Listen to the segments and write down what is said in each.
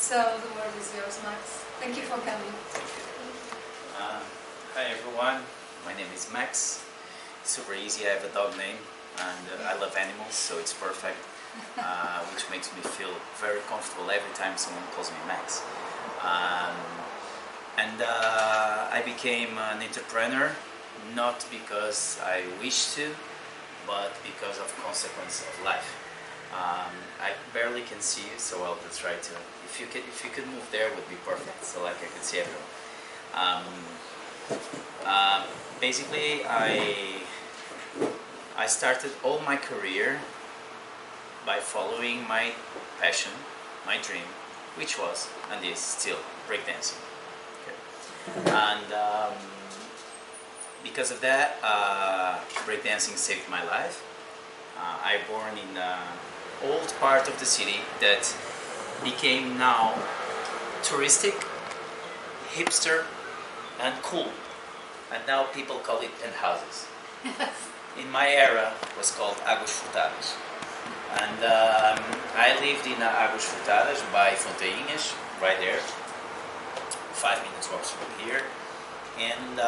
So the word is yours, Max. Thank you for coming. Hi everyone, my name is Max. Super easy, I have a dog name and I love animals, so it's perfect, which makes me feel very comfortable every time someone calls me Max. I became an entrepreneur not because I wish to, but because of consequence of life. I barely can see you, so I'll try to. If you could move there, would be perfect. So like I could see everyone. Basically, I started all my career by following my passion, my dream, which was and is still breakdancing. Okay. And because of that, breakdancing saved my life. I born in old part of the city that became now touristic, hipster, and cool. And now people call it penthouses. In my era, it was called Águas Furtadas. And I lived in Águas Furtadas by Fonteinhas, right there, 5 minutes walk from here. And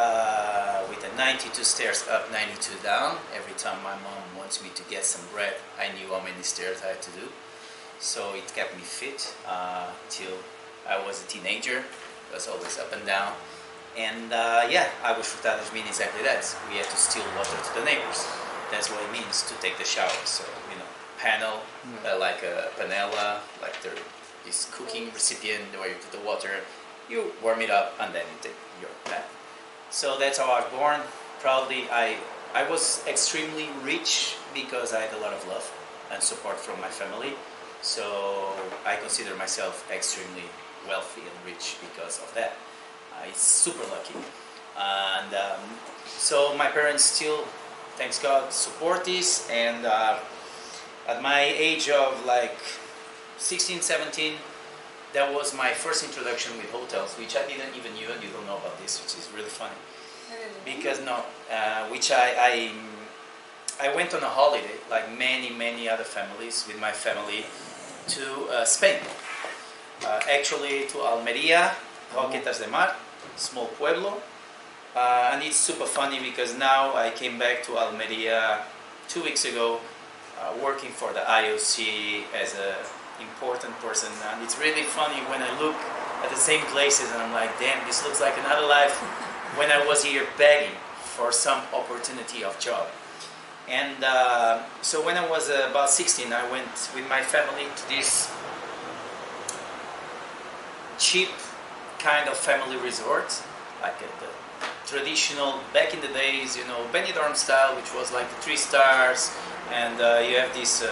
with the 92 stairs up, 92 down. Every time my mom wants me to get some bread, I knew how many stairs I had to do. So it kept me fit till I was a teenager. It was always up and down. And Águas Furtadas mean exactly that. We have to steal water to the neighbors. That's what it means to take the shower. So, panel, like a panela, like this cooking recipient where you put the water, you warm it up, and then you take your bath. So that's how I was born. Proudly, I was extremely rich because I had a lot of love and support from my family. So I consider myself extremely wealthy and rich because of that. It's super lucky. And so my parents still, thanks God, support this. And at my age of like 16, 17, that was my first introduction with hotels, which I didn't even knew, and you don't know about this, which is really funny. Because I went on a holiday, like many other families, with my family, to Spain. Actually to Almeria, Roquetas de Mar, small pueblo. And it's super funny because now I came back to Almeria 2 weeks ago, working for the IOC as an important person. And it's really funny when I look at the same places and I'm like, damn, this looks like another life when I was here begging for some opportunity of job. And so when I was about 16, I went with my family to this cheap kind of family resort, like the traditional, back in the days, Benidorm style, which was like the 3 stars, and you have these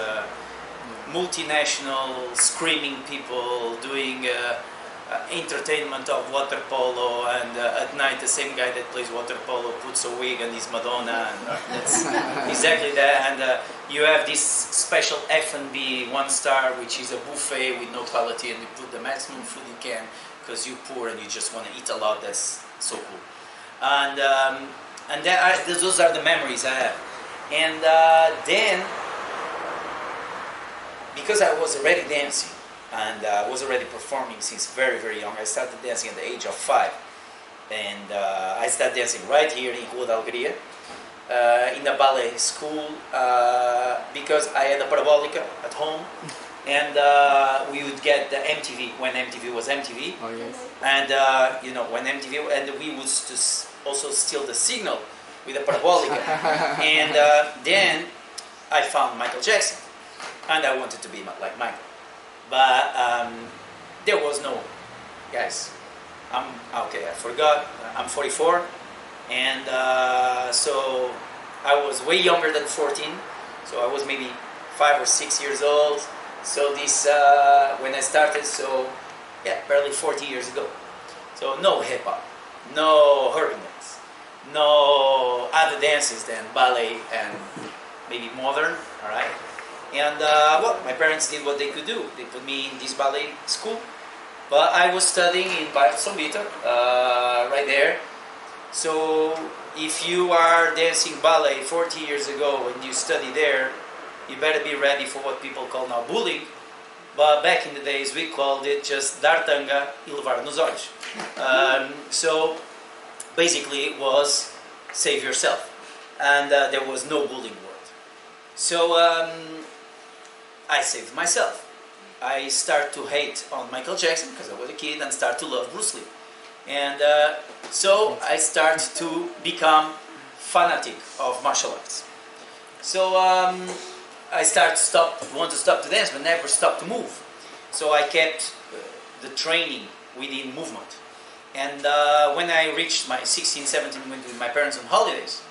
multinational screaming people doing entertainment of water polo, and at night the same guy that plays water polo puts a wig and is Madonna, and that's exactly that. And you have this special F&B 1 star, which is a buffet with no quality, and you put the maximum food you can because you're poor and you just want to eat a lot. That's so cool. And those are the memories I have. And then, because I was already dancing and I was already performing since very young, I started dancing at the age of 5. And I started dancing right here in Hotelaria, in a ballet school, because I had a parabolica at home. And we would get the MTV when MTV was MTV. Oh yes. And when MTV, and we would also steal the signal with the parabolica. And then I found Michael Jackson, and I wanted to be like Michael. But there was no, guys. I forgot. I'm 44, and so I was way younger than 14. So I was maybe 5 or 6 years old. So this, when I started, barely 40 years ago. So no hip hop, no urban dance, no other dances than ballet and maybe modern, all right? And my parents did what they could do. They put me in this ballet school, but I was studying in São Vitor, right there. So if you are dancing ballet 40 years ago and you study there, you better be ready for what people call now bullying, but back in the days we called it just dar tanga e levar nos olhos. So basically it was save yourself, and there was no bullying word. So I saved myself. I started to hate on Michael Jackson because I was a kid, and start to love Bruce Lee. And so I started to become fanatic of martial arts. So I started want to stop to dance, but never stop to move. So I kept the training within movement. And when I reached my 16, 17, went with my parents on holidays,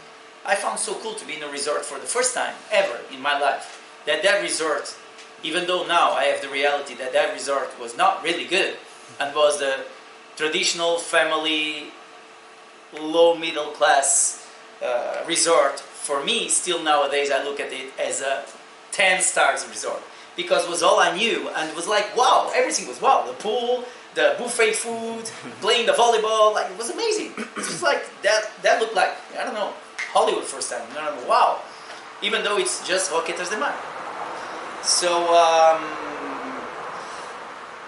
I found so cool to be in a resort for the first time ever in my life. That resort, even though now I have the reality that resort was not really good and was the traditional family, low middle class resort, for me, still nowadays I look at it as a 10 stars resort, because it was all I knew, and it was like, wow, everything was wow. The pool, the buffet food, playing the volleyball, like it was amazing. It was like, that looked like, I don't know, Hollywood first time. I don't know, wow. Even though it's just Roquetas de Mar. So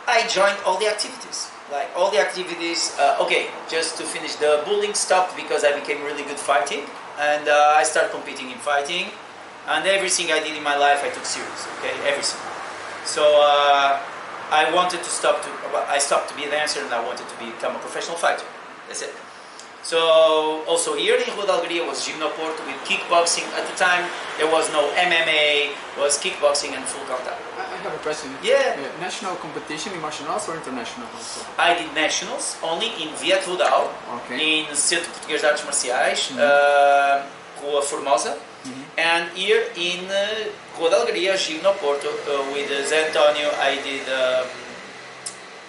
I joined all the activities. Like all the activities, okay, just to finish, the bullying stopped because I became really good fighting, and I started competing in fighting, and everything I did in my life I took serious, okay, everything. So I wanted to I stopped to be a dancer, and I wanted to become a professional fighter. That's it. So also here in Hotelaria was Gimno Porto with kickboxing. At the time there was no MMA, was kickboxing and full contact. I have a question. Yeah. National competition in martial arts or international also? I did nationals only in Viet Rodal, Okay. in Centro Português de Artes Marciais, Rua Formosa, and here in Hotelaria, Gimno Porto, with Zé Antonio, I did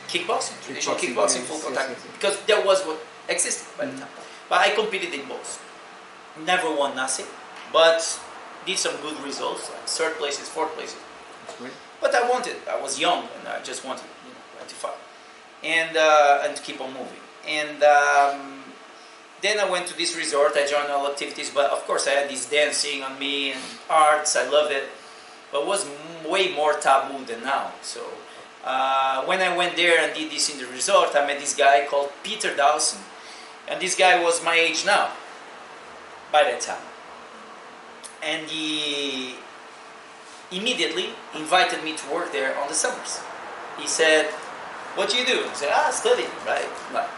kickboxing, traditional kickboxing, full contact, because that was what existed by the time. But I competed in both. Never won nothing, but did some good results, like third places, fourth places. Great. But I was young, and I just wanted, to fight, and to keep on moving. And then I went to this resort. I joined all activities, but of course I had this dancing on me and arts. I loved it, but it was way more taboo than now. So when I went there and did this in the resort, I met this guy called Peter Dawson, and this guy was my age now by that time, and he immediately invited me to work there on the summers. He said, "What do you do?" I said, "Study, right? Like,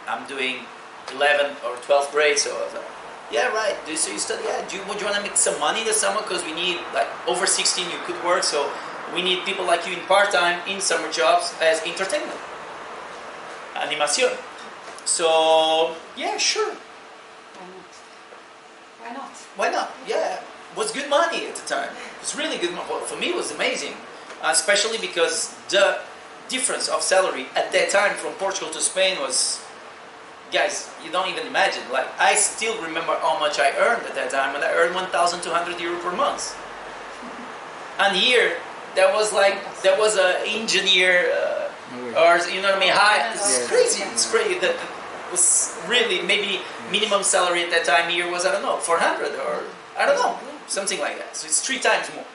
I'm doing 11 or 12th grade." So I was like, "Yeah, right. So you study? Yeah. Would you want to make some money this summer? Because we need, like, over 16 you could work. So we need people like you in part-time in summer jobs as entertainment, animación." So yeah, sure. Why not? Why not? Yeah, it was good money at the time. It was really good money. For me, it was amazing, especially because the difference of salary at that time from Portugal to Spain was, guys, you don't even imagine. Like, I still remember how much I earned at that time, and I earned 1,200 euro per month. And here, that was an engineer, or you know what I mean, high. It's crazy. It's crazy. That was really, maybe minimum salary at that time here was, I don't know, 400 or I don't know, something like that. So it's 3 times more.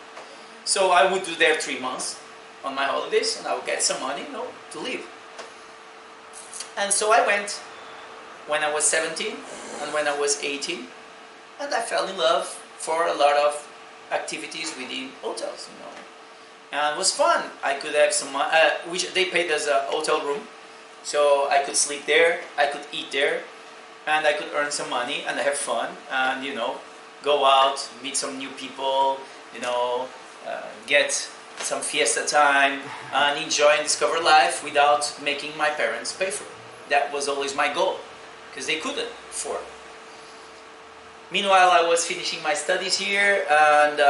So I would do there 3 months on my holidays, and I would get some money, to live. And so I went when I was 17 and when I was 18, and I fell in love for a lot of activities within hotels, And it was fun. I could have some, which they paid us a hotel room, so I could sleep there, I could eat there, and I could earn some money and have fun, and go out, meet some new people, get some fiesta time, and enjoy and discover life without making my parents pay for it. That was always my goal, because they couldn't afford it. Meanwhile, I was finishing my studies here, and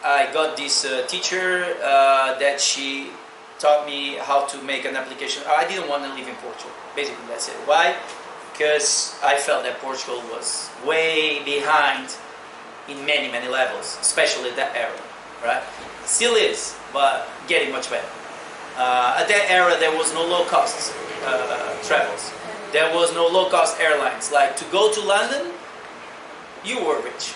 I got this teacher that she taught me how to make an application. I didn't want to live in Portugal. Basically, that's it. Why? Because I felt that Portugal was way behind in many, many levels, especially that era, right? Still is, but getting much better. At that era, there was no low-cost travels. There was no low-cost airlines. Like, to go to London, you were rich.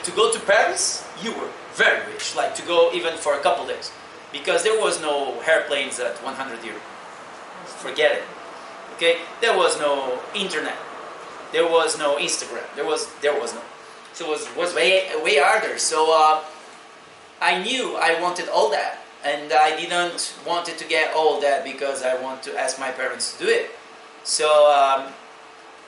To go to Paris, you were very rich, like to go even for a couple days, because there was no airplanes at 100 euro. Forget it. Okay, there was no internet, there was no Instagram, there was no. So it was way harder. So I knew I wanted all that, and I didn't want to get all that because I want to ask my parents to do it. So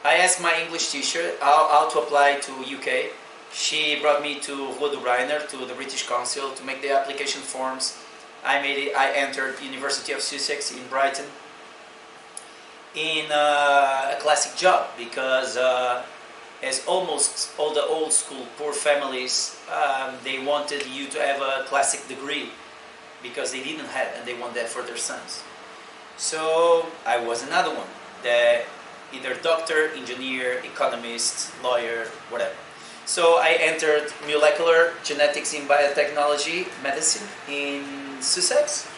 I asked my English teacher how to apply to UK. She brought me to Rua do Rainer, to the British Council, to make the application forms. I entered University of Sussex in Brighton in a classic job, because as almost all the old school poor families, they wanted you to have a classic degree because they didn't have, and they want that for their sons. So I was another one, that either doctor, engineer, economist, lawyer, whatever. So I entered molecular genetics in biotechnology medicine in Sussex,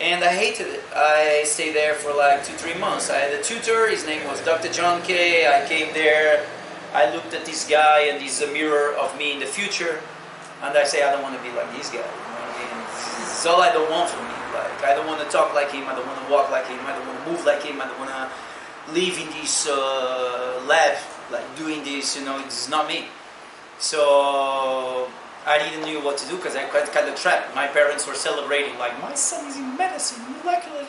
and I hated it. I stayed there for like 2-3 months. I had a tutor, his name was Dr. John Kay. I came there, I looked at this guy, and he's a mirror of me in the future, and I say, I don't want to be like this guy. This is all I don't want from me. Like, I don't want to talk like him, I don't want to walk like him, I don't want to move like him, I don't want to live in this lab, like doing this, it's not me. So I didn't know what to do, because I got kind of trapped. My parents were celebrating, like, my son is in medicine, molecular,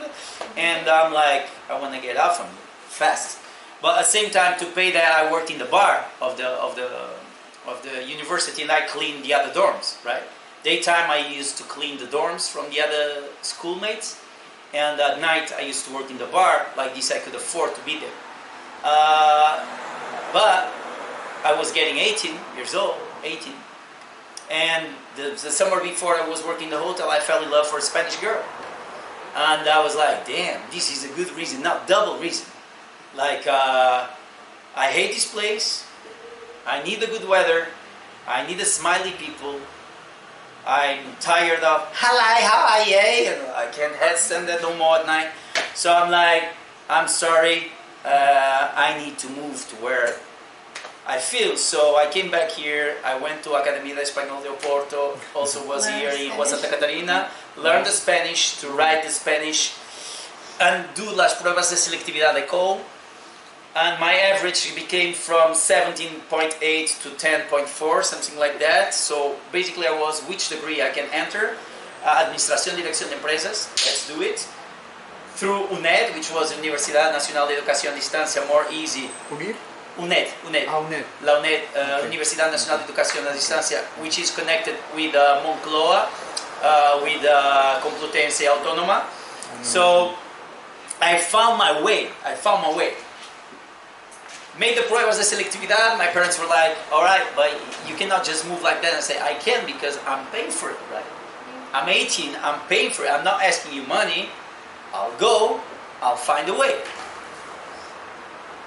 and I'm like, I want to get out from it fast. But at the same time, to pay that, I worked in the bar of the university, and I cleaned the other dorms, right? Daytime, I used to clean the dorms from the other schoolmates, and at night, I used to work in the bar. Like this, I could afford to be there. But I was getting 18 years old, and the summer before I was working in the hotel, I fell in love for a Spanish girl. And I was like, damn, this is a good reason, not double reason. Like, I hate this place, I need the good weather, I need the smiley people, I'm tired of hello, how are you? And I can't stand that no more at night. So I'm like, I'm sorry, I need to move to where I feel. So I came back here, I went to Academia de Espanhol de Oporto, also was here in Santa Catarina, learned the Spanish, to write the Spanish, and do las pruebas de selectividad de call. And my average became from 17.8 to 10.4, something like that. So basically I was which degree I can enter. Administración, Dirección de Empresas, let's do it. Through UNED, which was Universidad Nacional de Educación a Distancia, more easy. Unir? UNED. Ah, UNED. La UNED, Okay. Universidad Nacional de Educación a Distancia, which is connected with Moncloa, with Complutense Autónoma. So I found my way. Made the pruebas de selectividad. My parents were like, all right, but you cannot just move like that. And say, I can, because I'm paying for it, right? I'm 18, I'm paying for it. I'm not asking you money. I'll go, I'll find a way.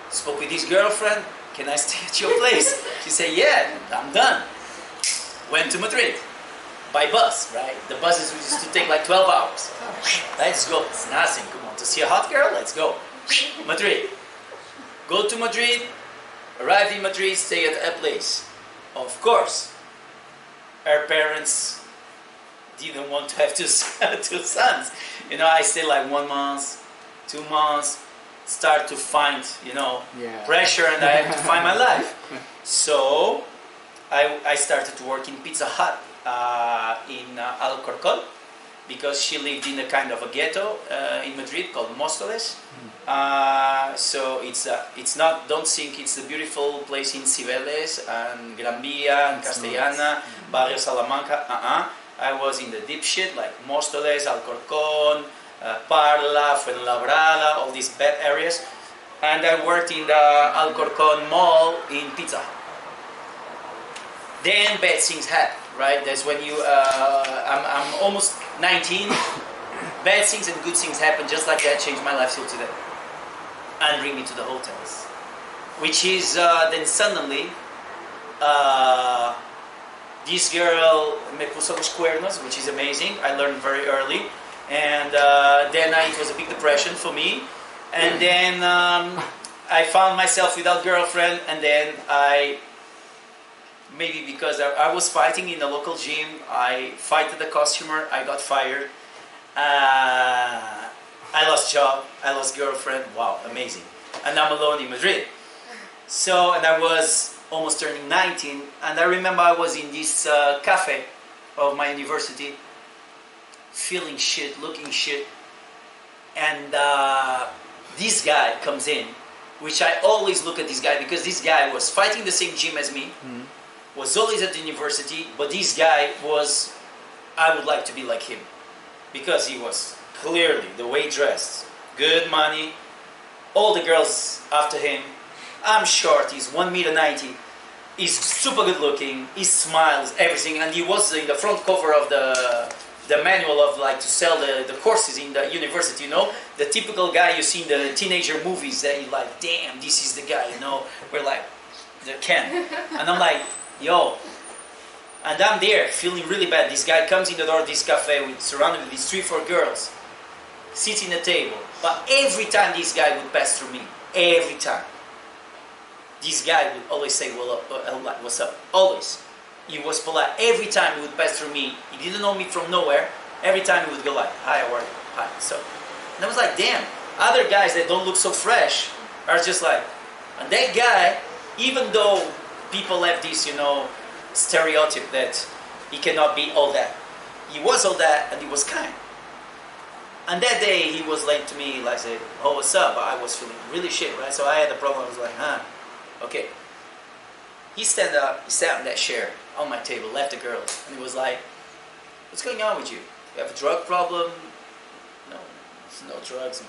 Spoke with his girlfriend, can I stay at your place? She said, yeah, I'm done. Went to Madrid, by bus, right? The buses used to take like 12 hours. Let's go, it's nothing, come on, to see a hot girl, let's go. Madrid. Go to Madrid, arrived in Madrid, stay at a place. Of course, her parents didn't want to have two sons. I stayed like 1 month, 2 months, start to find, pressure, and I had to find my life. So I started to work in Pizza Hut in Alcorcón, because she lived in a kind of a ghetto in Madrid called Móstoles. So it's not, don't think it's a beautiful place in Cibeles and Gran Vía and Castellana, Barrio Salamanca. I was in the deep shit, like Móstoles, Alcorcón, Parla, Fuenlabrada, all these bad areas. And I worked in the Alcorcón mall in Pizza Hut. Then bad things happen, right? That's when you, I'm almost 19, bad things and good things happen, just like that changed my life till today. And bring me to the hotels. Which is, then suddenly, this girl me puso los cuernos, which is amazing. I learned very early. And then it was a big depression for me. And then I found myself without girlfriend, and then I maybe because I was fighting in the local gym. I fighted the costumer. I got fired. I lost job. I lost girlfriend. Wow, amazing. And I'm alone in Madrid. So, and I was almost turning 19. And I remember I was in this cafe of my university, feeling shit, looking shit. And this guy comes in, which I always look at this guy because this guy was fighting the same gym as me, was always at the university, but this guy was, I would like to be like him. Because he was clearly the way dressed, good money, all the girls after him. I'm short, he's 1.90 m, he's super good looking, he smiles, everything, and he was in the front cover of the manual of like to sell the courses in the university, you know, the typical guy you see in the teenager movies that you like, damn, this is the guy, you know, we're like, the Ken, and I'm like, yo, and I'm there feeling really bad. This guy comes in the door of this cafe with surrounded with these 3-4 girls, sits in a table, but every time this guy would pass through me, every time, this guy would always say, well, what's up, always. He was polite. Every time he would pass through me, he didn't know me from nowhere. Every time he would go like, hi, how are you? Hi. So, and I was like, damn, other guys that don't look so fresh are just like, and that guy, even though people have this, you know, stereotype that he cannot be all that, he was all that and he was kind. And that day he was late to me, like say, oh, what's up? I was feeling really shit, right? So I had a problem. I was like, okay. He stand up, he sat on that chair on my table, left the girls, and he was like, what's going on with you? You have a drug problem? No, there's no drugs.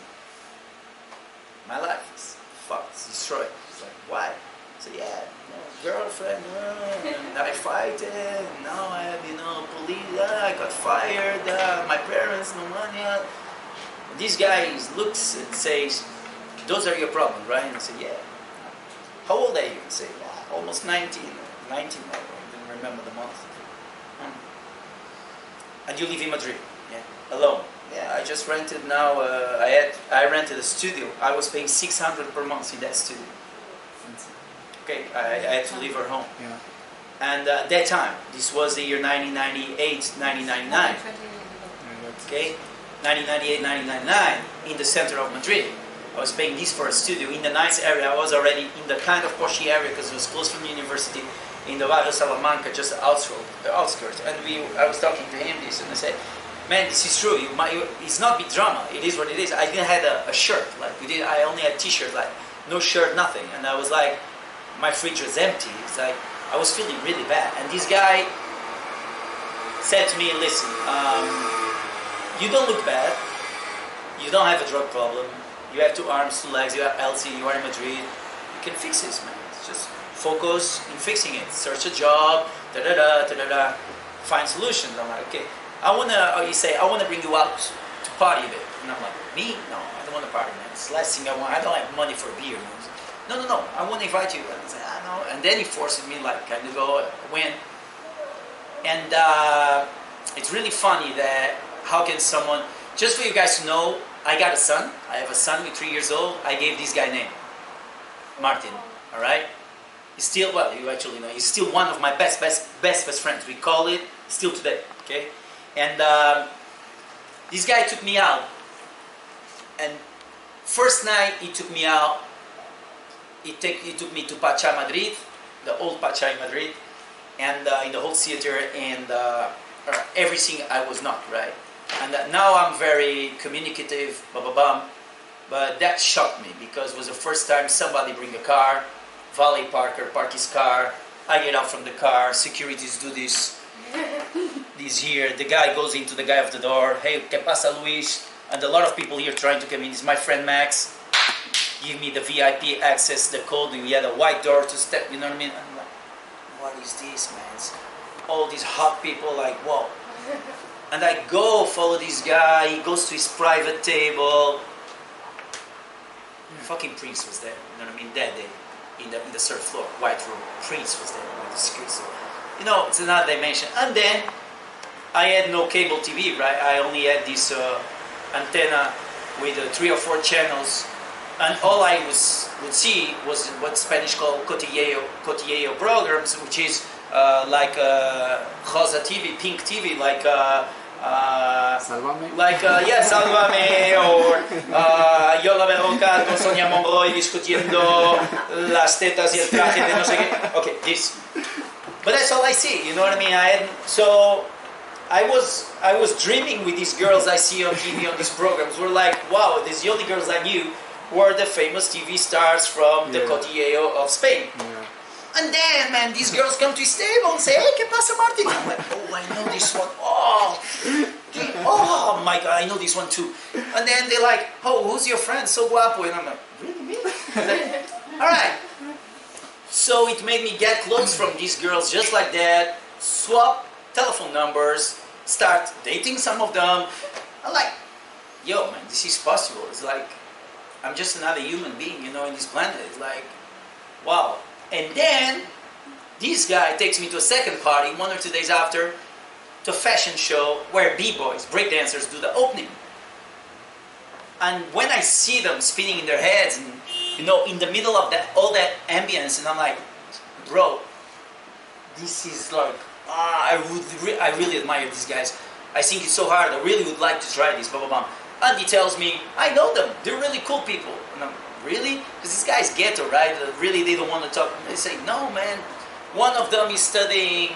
My life is fucked, it's destroyed. He's like, why? I said, yeah, no, girlfriend, and I fight it, now I have, you know, police, I got fired, my parents, no money. This guy looks and says, those are your problems, right? And I said, yeah. How old are you? And say, well, almost 19, I didn't remember the month. And you live in Madrid? Yeah. Alone? Yeah, I just rented now, I rented a studio. I was paying 600 per month in that studio. Okay, I had to leave her home. Yeah. And at that time, this was the year 1998, 1999. Okay, 1998, 1999, in the center of Madrid. I was paying this for a studio in the nice area. I was already in the kind of poshy area because it was close from the university in the Barrio Salamanca, just the outskirts. And I was talking to him this, and I said, man, this is true. It's not big drama. It is what it is. I didn't have a shirt. Like I only had t-shirt, like no shirt, nothing. And I was like, my fridge was empty. It's like I was feeling really bad. And this guy said to me, listen, you don't look bad. You don't have a drug problem. You have 2 arms, 2 legs. You have healthy. You are in Madrid. You can fix this, man. It's just focus in fixing it. Search a job. Find solutions. I'm like, okay. You say, I wanna bring you out to party a bit. And I'm like, me? No, I don't want to party, man. It's the last thing I want. I don't have money for a beer. No, I want to invite you. And I said, no. And then he forced me, like, can you go? When? And it's really funny that how can someone, just for you guys to know, I got a son. I have a son with 3 years old. I gave this guy name, Martin. All right. He's still, well, you actually know, he's still one of my best friends. We call it still today. Okay. And this guy took me out. And first night he took me out. He took me to Pacha Madrid, the old Pacha in Madrid, and in the whole theater, and everything I was not, right? And now I'm very communicative, but that shocked me because it was the first time somebody bring a car, valet parker, park his car, I get out from the car, securities do this here, the guy goes into the guy of the door, hey, ¿qué pasa, Luis? And a lot of people here trying to come in, it's my friend Max, give me the VIP access, the code, we had a white door to step, you know what I mean? I'm like, what is this, man? All these hot people, like, whoa. And I go follow this guy, he goes to his private table. Fucking Prince was there, you know what I mean, that day, in the third floor, white room. Prince was there, with the security. You know, it's another dimension. And then, I had no cable TV, right? I only had this antenna with 3 or 4 channels. And all I would see was what Spanish call cotilleo programs, which is like Rosa TV, Pink TV, like Salvame. yeah, Salvame, or Yo la veo con Sonia Monroy discutiendo las tetas y el traje de no sé qué. Okay, this. But that's all I see, you know what I mean? I was dreaming with these girls I see on TV on these programs. We're like, wow, these the only girls I knew were the famous TV stars from the Cotilleo of Spain. Yeah. And then, man, these girls come to his table and say, hey, ¿qué pasa, Martin? I'm like, oh, I know this one. Oh my God, I know this one too. And then they're like, oh, who's your friend? So guapo. And I'm like, really, me? All right. So it made me get close from these girls just like that, swap telephone numbers, start dating some of them. I'm like, yo, man, this is possible. It's like, I'm just another human being, you know, in this planet. It's like, wow. And then, this guy takes me to a second party, 1 or 2 days after, to a fashion show where b-boys, breakdancers, do the opening. And when I see them spinning in their heads, and, you know, in the middle of all that ambience, and I'm like, bro, this is like, I really admire these guys. I think it's so hard. I really would like to try this, blah, blah, blah. And he tells me, I know them. They're really cool people. And I'm, really? Because these guys ghetto, right? Really, they don't want to talk. They say, no, man. One of them is studying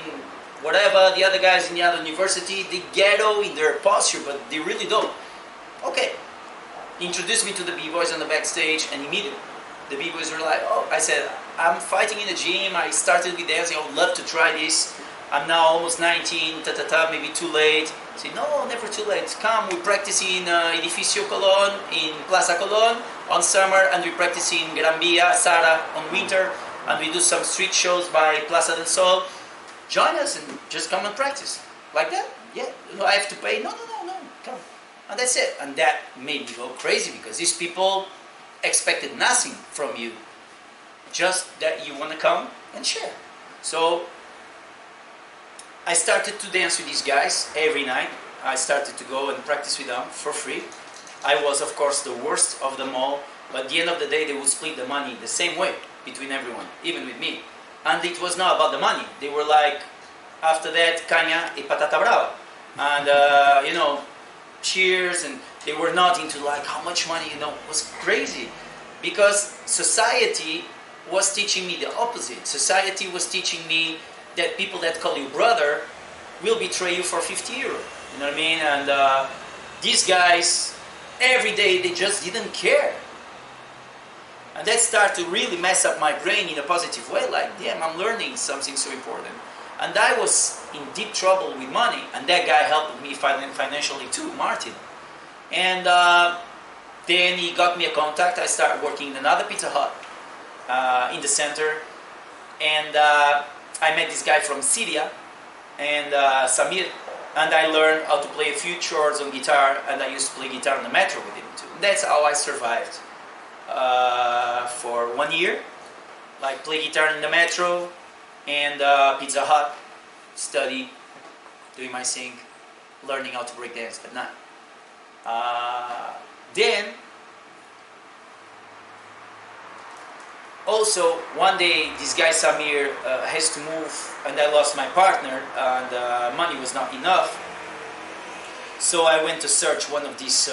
whatever. The other guy's in the other university. They ghetto in their posture, but they really don't. Okay. Introduced me to the b-boys on the backstage, and immediately the b-boys were like, oh, I said, I'm fighting in the gym. I started with dancing. I would love to try this. I'm now almost 19, maybe too late. I say, no, never too late. Come, we practice in Edificio Colón, in Plaza Colón on summer, and we practice in Gran Via, Sara on winter, and we do some street shows by Plaza del Sol. Join us and just come and practice. Like that? Yeah. No, I have to pay? No, come. And that's it. And that made me go crazy because these people expected nothing from you. Just that you want to come and share. So I started to dance with these guys every night. I started to go and practice with them for free. I was, of course, the worst of them all, but at the end of the day, they would split the money the same way between everyone, even with me. And it was not about the money. They were like, after that, caña y patata brava. And, you know, cheers, and they were not into like how much money, you know, it was crazy. Because society was teaching me the opposite. Society was teaching me that people that call you brother will betray you for 50 euro. You know what I mean? And these guys, every day, they just didn't care. And that started to really mess up my brain in a positive way. Like, damn, I'm learning something so important. And I was in deep trouble with money. And that guy helped me financially too, Martin. And then he got me a contact. I started working in another Pizza Hut in the center. And I met this guy from Syria, and Samir, and I learned how to play a few chords on guitar, and I used to play guitar on the metro with him too. And that's how I survived for 1 year, like play guitar in the metro, and Pizza Hut, study, doing my thing, learning how to break dance at night. Then, also, one day, this guy Samir has to move, and I lost my partner, and money was not enough. So I went to search one of these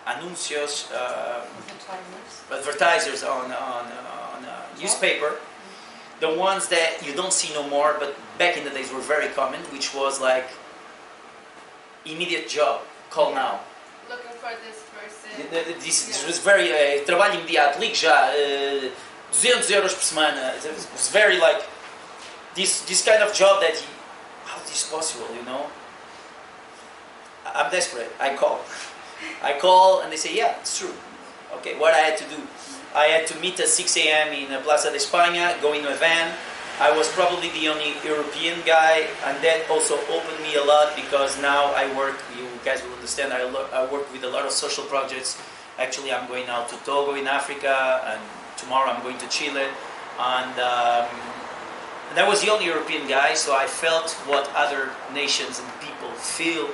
anuncios, advertisers on a newspaper. The ones that you don't see no more, but back in the days were very common, which was like, immediate job, call now. Looking for this person. This was very, trabalho imediato, ligue já, 200 euros por semana. It was very like, this kind of job that, how is this possible, you know? I'm desperate, I call and they say, yeah, it's true. Okay, what I had to do? I had to meet at 6 a.m. in Plaza de España, go in a van. I was probably the only European guy, and that also opened me a lot because now I work, you guys will understand, I work with a lot of social projects. Actually, I'm going now to Togo in Africa, and tomorrow I'm going to Chile. And I was the only European guy, so I felt what other nations and people feel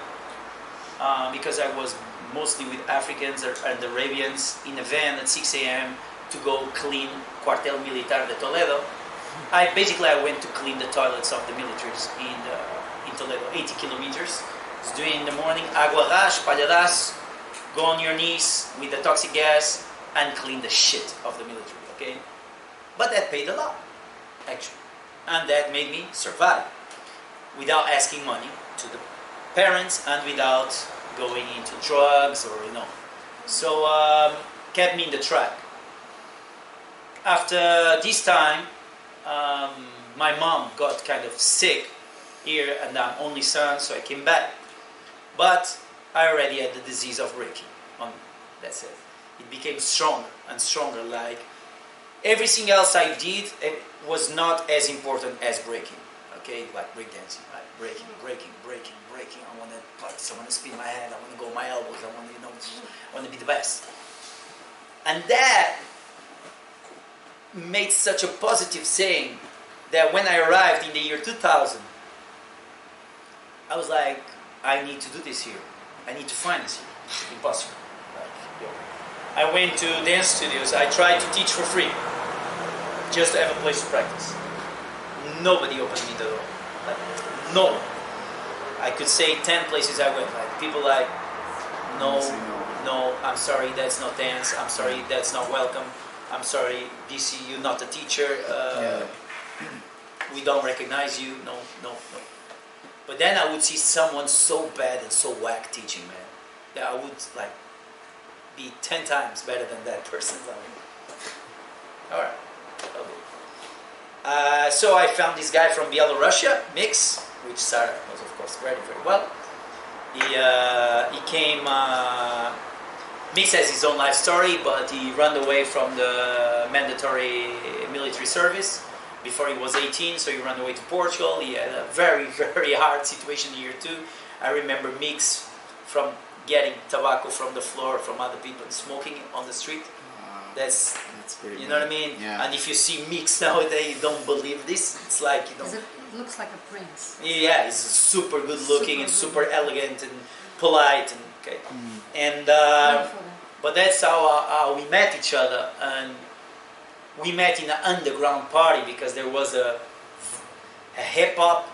because I was mostly with Africans and Arabians in a van at 6 a.m. to go clean Cuartel Militar de Toledo. I went to clean the toilets of the militaries in Toledo, 80 kilometers. I was doing in the morning, aguarrás, palhadas, go on your knees with the toxic gas and clean the shit of the military, okay? But that paid a lot, actually. And that made me survive without asking money to the parents and without going into drugs or, So, kept me in the track. After this time, my mom got kind of sick here, and I'm only son, so I came back. But I already had the disease of breaking. That's it. It became stronger and stronger. Like everything else I did, it was not as important as breaking. Okay, like breakdancing, like breaking. I want to practice. I want to spin my head. I want to go my elbows. I want to, I want to be the best. And that made such a positive saying that when I arrived in the year 2000, I was like, I need to do this here. I need to find this here. It's impossible. I went to dance studios. I tried to teach for free, just to have a place to practice. Nobody opened me the door. Like, no one. I could say 10 places I went. Like people like, no, I'm sorry, that's not dance. I'm sorry, that's not welcome. I'm sorry, DC, you're not a teacher. We don't recognize you. No. But then I would see someone so bad and so whack teaching, man, that I would be 10 times better than that person. Alright. So I found this guy from Belarusia, Mix, which Sarah knows, of course, very, very well. He came. Mix has his own life story, but he ran away from the mandatory military service before he was 18, so he ran away to Portugal. He had a very, very hard situation in year 2. I remember Mix from getting tobacco from the floor from other people and smoking it on the street. That's pretty you know what I mean? Yeah. And if you see Mix nowadays, you don't believe this. It's like, It looks like a prince. Yeah, he's super good looking and super elegant and polite and okay. And but that's how we met each other, and we met in an underground party because there was a hip hop,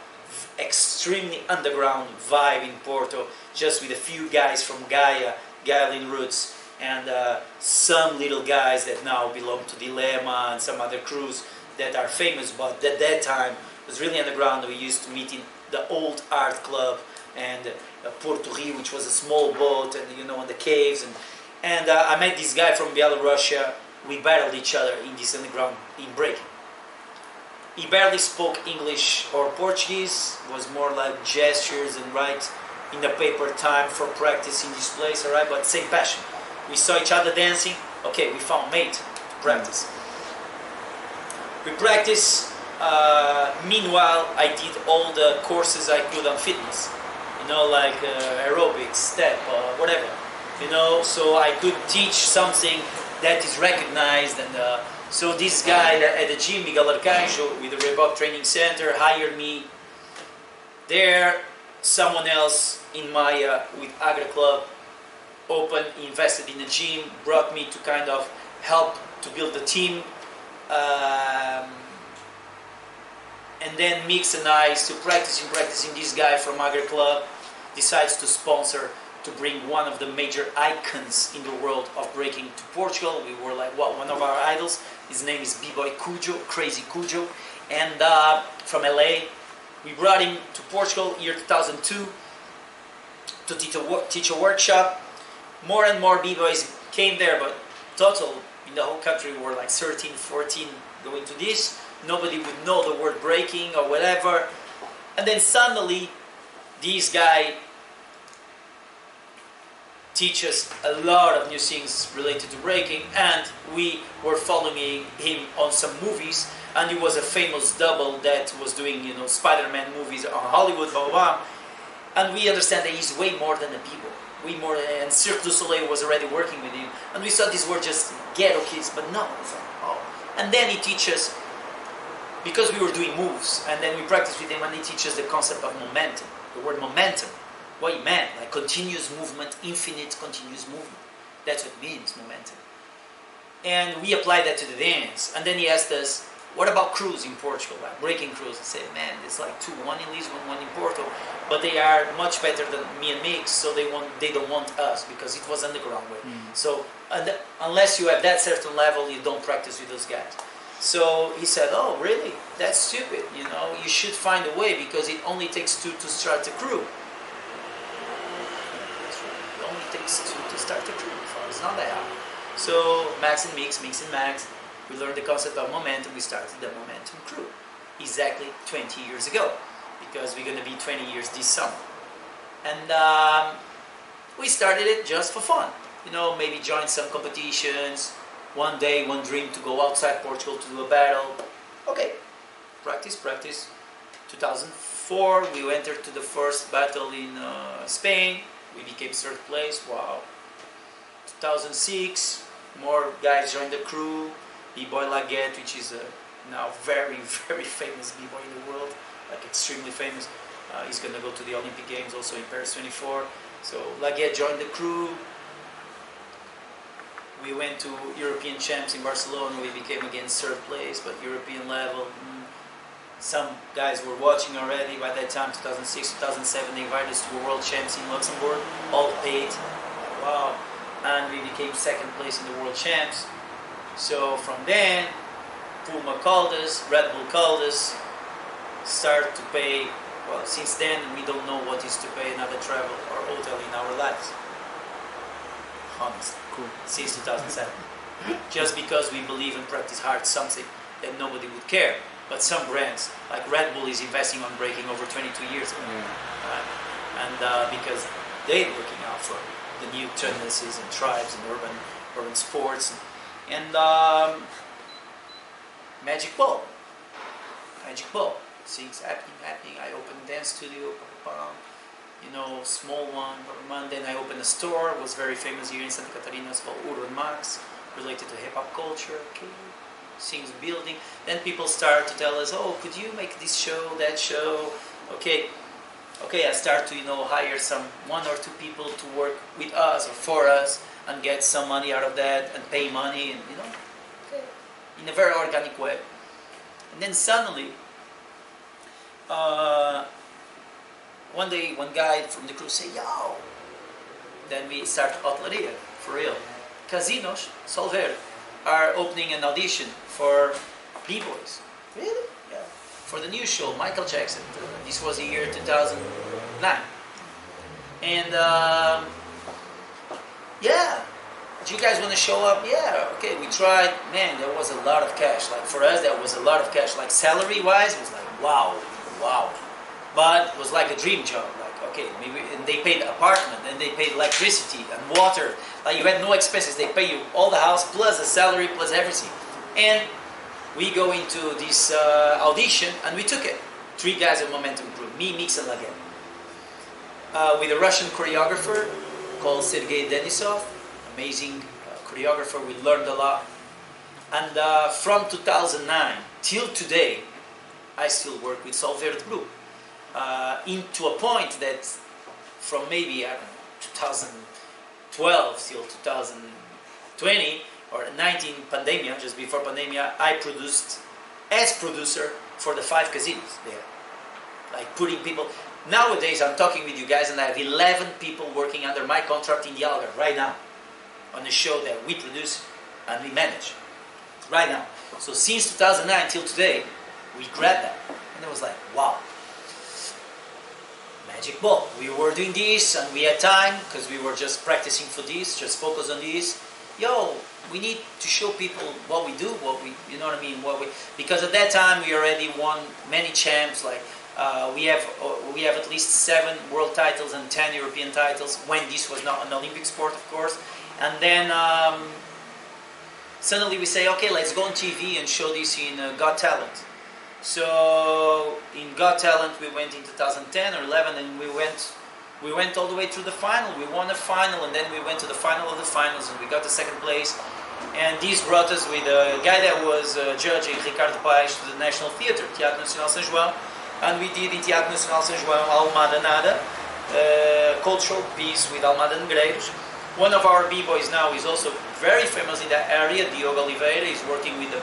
extremely underground vibe in Porto, just with a few guys from Gaelin roots, and some little guys that now belong to Dilemma and some other crews that are famous, but at that time it was really underground. We used to meet in the old art club and Porto Rio, which was a small boat, and in the caves, and I met this guy from Belarusia. We battled each other in this underground in breaking. He barely spoke English or Portuguese, was more like gestures and write in the paper time for practice in this place, alright, but same passion. We saw each other dancing, okay, we found mate to practice. We practiced, meanwhile I did all the courses I could on fitness, like aerobics, step, whatever, so I could teach something that is recognized, and so this guy at the gym, Miguel Arcanjo, with the Reebok Training Center, hired me there. Someone else in my with Agra Club invested in the gym, brought me to kind of help to build the team, and then Mix and I still practicing. This guy from Agra Club decides to sponsor, to bring one of the major icons in the world of breaking to Portugal. We were like, one of our idols. His name is B-Boy Cujo, Crazy Cujo, and from LA. We brought him to Portugal year 2002 to teach a workshop. More and more B-Boys came there, but total in the whole country we were like 13, 14 going to this. Nobody would know the word breaking or whatever. And then suddenly, this guy teaches a lot of new things related to breaking, and we were following him on some movies, and he was a famous double that was doing Spider-Man movies on Hollywood, blah, blah, blah. And we understand that he's way more than a people, way more, and Cirque du Soleil was already working with him, and we thought these were just ghetto kids, but no, it's like, oh. And then he teaches, because we were doing moves, and then we practiced with him, and he teaches the concept of momentum, the word momentum. What it meant, like continuous movement, infinite continuous movement. That's what it means, momentum. And we applied that to the dance. And then he asked us, what about crews in Portugal, like breaking crews? I said, man, it's like two, one in Lisbon, one in Porto, but they are much better than me and Mix, so they don't want us because it was underground way. So unless you have that certain level, you don't practice with those guys. So he said, oh, really? That's stupid. You know, you should find a way because it only takes two to start a crew. It only takes two to start a crew. It's not that hard. So Max and Mix, Mix and Max, we learned the concept of momentum. We started the Momentum crew exactly 20 years ago because we're going to be 20 years this summer. And we started it just for fun. You know, maybe join some competitions. One day, one dream to go outside Portugal to do a battle. Okay, practice. 2004, we entered to the first battle in Spain. We became third place. Wow. 2006, more guys joined the crew. B-Boy Laguette, which is a now very, very famous B-Boy in the world, like extremely famous. He's going to go to the Olympic Games also in Paris 24. So Laguette joined the crew. We went to European champs in Barcelona. We became again third place, but European level. Some guys were watching already by that time, 2006, 2007. They invited us to a world champs in Luxembourg, all paid. Wow. And we became second place in the world champs. So from then, Puma called us, Red Bull called us, started to pay. Well, since then, we don't know what is to pay another travel or hotel in our lives. Honestly. Cool. Since 2007. Just because we believe and practice hard something that nobody would care. But some brands, like Red Bull, is investing on breaking over 22 years ago. And because they're looking out for the new tendencies and tribes and urban sports. And Magic Ball. Things happening. I opened a dance studio, you know, small one. Then I opened a store. It was very famous here in Santa Catarina. It's called Urban Max, related to hip hop culture. Okay, things building. Then people start to tell us, oh, could you make this show, that show? Okay. I start to hire some one or two people to work with us or for us and get some money out of that and pay money and in a very organic way. And then suddenly. One day, one guy from the crew said, yo, then we start Hotelaria, for real. Casinos, Solver, are opening an audition for B-Boys. Really? Yeah. For the new show, Michael Jackson. This was the year 2009. And, yeah, do you guys want to show up? Yeah, okay, we tried. Man, there was a lot of cash. Like, for us, there was a lot of cash. Like, salary-wise, it was like, wow. But it was like a dream job. Like, okay, maybe, and they paid apartment, and they paid electricity and water. Like, you had no expenses. They pay you all the house plus a salary plus everything. And we go into this audition, and we took it. 3 guys of Momentum Group, me, Mix, and Laguette. With a Russian choreographer called Sergei Denisov. Amazing choreographer. We learned a lot. And from 2009 till today, I still work with Solverde Group. Into a point that from maybe 2012 till 2020 or 19 pandemia, just before pandemia, I produced as producer for the 5 casinos there. Like putting people. Nowadays I'm talking with you guys and I have 11 people working under my contract in the Algarve right now on the show that we produce and we manage right now. So since 2009 till today, we grabbed that and it was like, wow. Magic Ball. We were doing this and we had time because we were just practicing for this, just focus on this. Yo, we need to show people what we do, you know what I mean, because at that time we already won many champs, like we have at least 7 world titles and 10 European titles when this was not an Olympic sport, of course. And then suddenly we say, okay, let's go on TV and show this in Got Talent. So in Got Talent we went in 2010 or 11 and we went all the way through the final. We won the final and then we went to the final of the finals and we got the 2nd place. And this brought us with a guy that was judging, Ricardo Paes, to the National Theatre, Teatro Nacional São João. And we did in Teatro Nacional São João Almada Nada, cultural piece with Almada Negreiros. One of our b-boys now is also very famous in that area, Diogo Oliveira. He's working with the...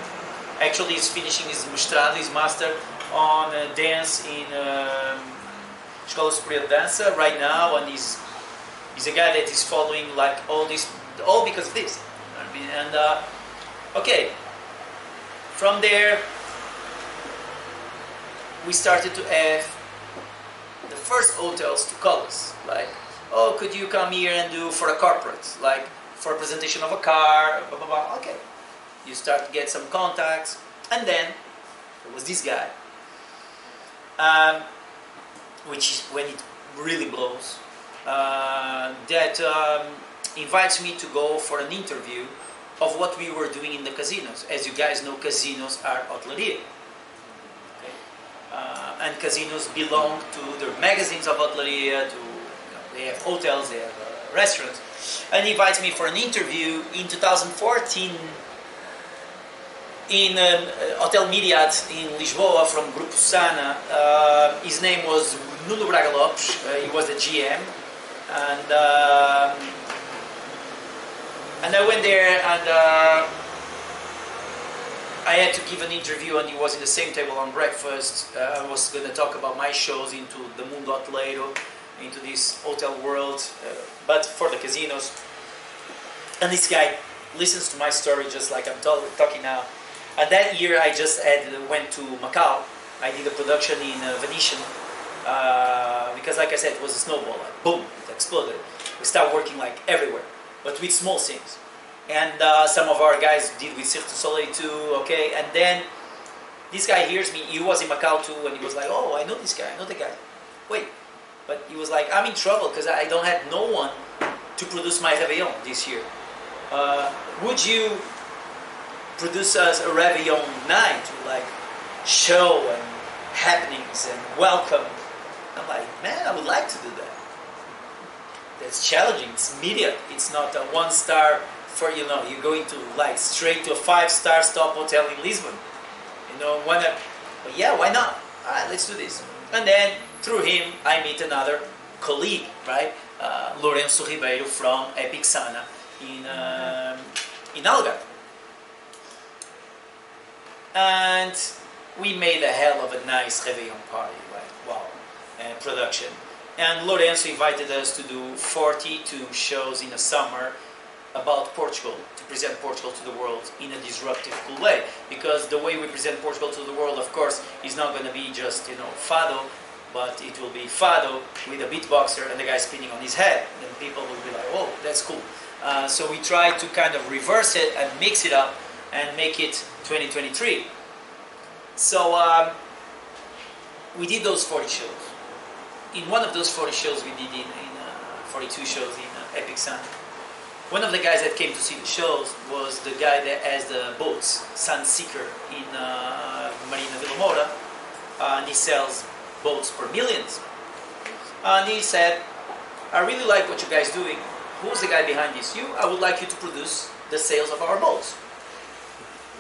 Actually, he's finishing his mestrado, his master on dance in Escola Superior de Dança right now, and he's a guy that is following like all this, all because of this. You know what I mean? And okay, from there we started to have the first hotels to call us, like, oh, could you come here and do for a corporate, like for a presentation of a car, blah, blah, blah. Okay, you start to get some contacts, and then there was this guy, which is when it really blows, that invites me to go for an interview of what we were doing in the casinos. As you guys know, casinos are hotelaria. Okay? And casinos belong to the magazines of hotelaria, they have hotels, they have restaurants. And he invites me for an interview in 2014 in Hotel Miriad in Lisboa from Grupo Sana. His name was Nuno Braga Lopes, he was the GM. And I went there and I had to give an interview, and he was in the same table on breakfast. I was going to talk about my shows into the Mundo Hoteleiro, into this hotel world, but for the casinos. And this guy listens to my story just like I'm talking now. And that year I just went to Macau. I did a production in Venetian, because like I said, it was a snowball, like boom, it exploded. We started working like everywhere, but with small things. And some of our guys did with Cirque du Soleil too, okay? And then this guy hears me, he was in Macau too, and he was like, oh, I know this guy, I know the guy. Wait, but he was like, I'm in trouble because I don't have no one to produce my Réveillon this year. Would you produce us a Réveillon night with like show and happenings and welcome? I'm like, man, I would like to do that. That's challenging, it's media, it's not a one-star for, you know, you're going to like straight to a 5-star top hotel in Lisbon. You know, but yeah, why not? All right, let's do this. And then through him, I meet another colleague, right? Lourenço Ribeiro from Epic Sana in Algarve. And we made a hell of a nice Réveillon party, like wow, production. And Lourenço invited us to do 42 shows in the summer about Portugal, to present Portugal to the world in a disruptive, cool way. Because the way we present Portugal to the world, of course, is not going to be just, you know, fado, but it will be fado with a beatboxer and the guy spinning on his head. And people will be like, oh, that's cool. So we try to kind of reverse it and mix it up and make it 2023. So we did those 40 shows. In one of those 40 shows we did in 42 shows in Epic Sun. One of the guys that came to see the shows was the guy that has the boats, Sunseeker, in Marina Vila Moura, and he sells boats for millions. And he said, I really like what you guys doing. Who's the guy behind this? You? I would like you to produce the sales of our boats.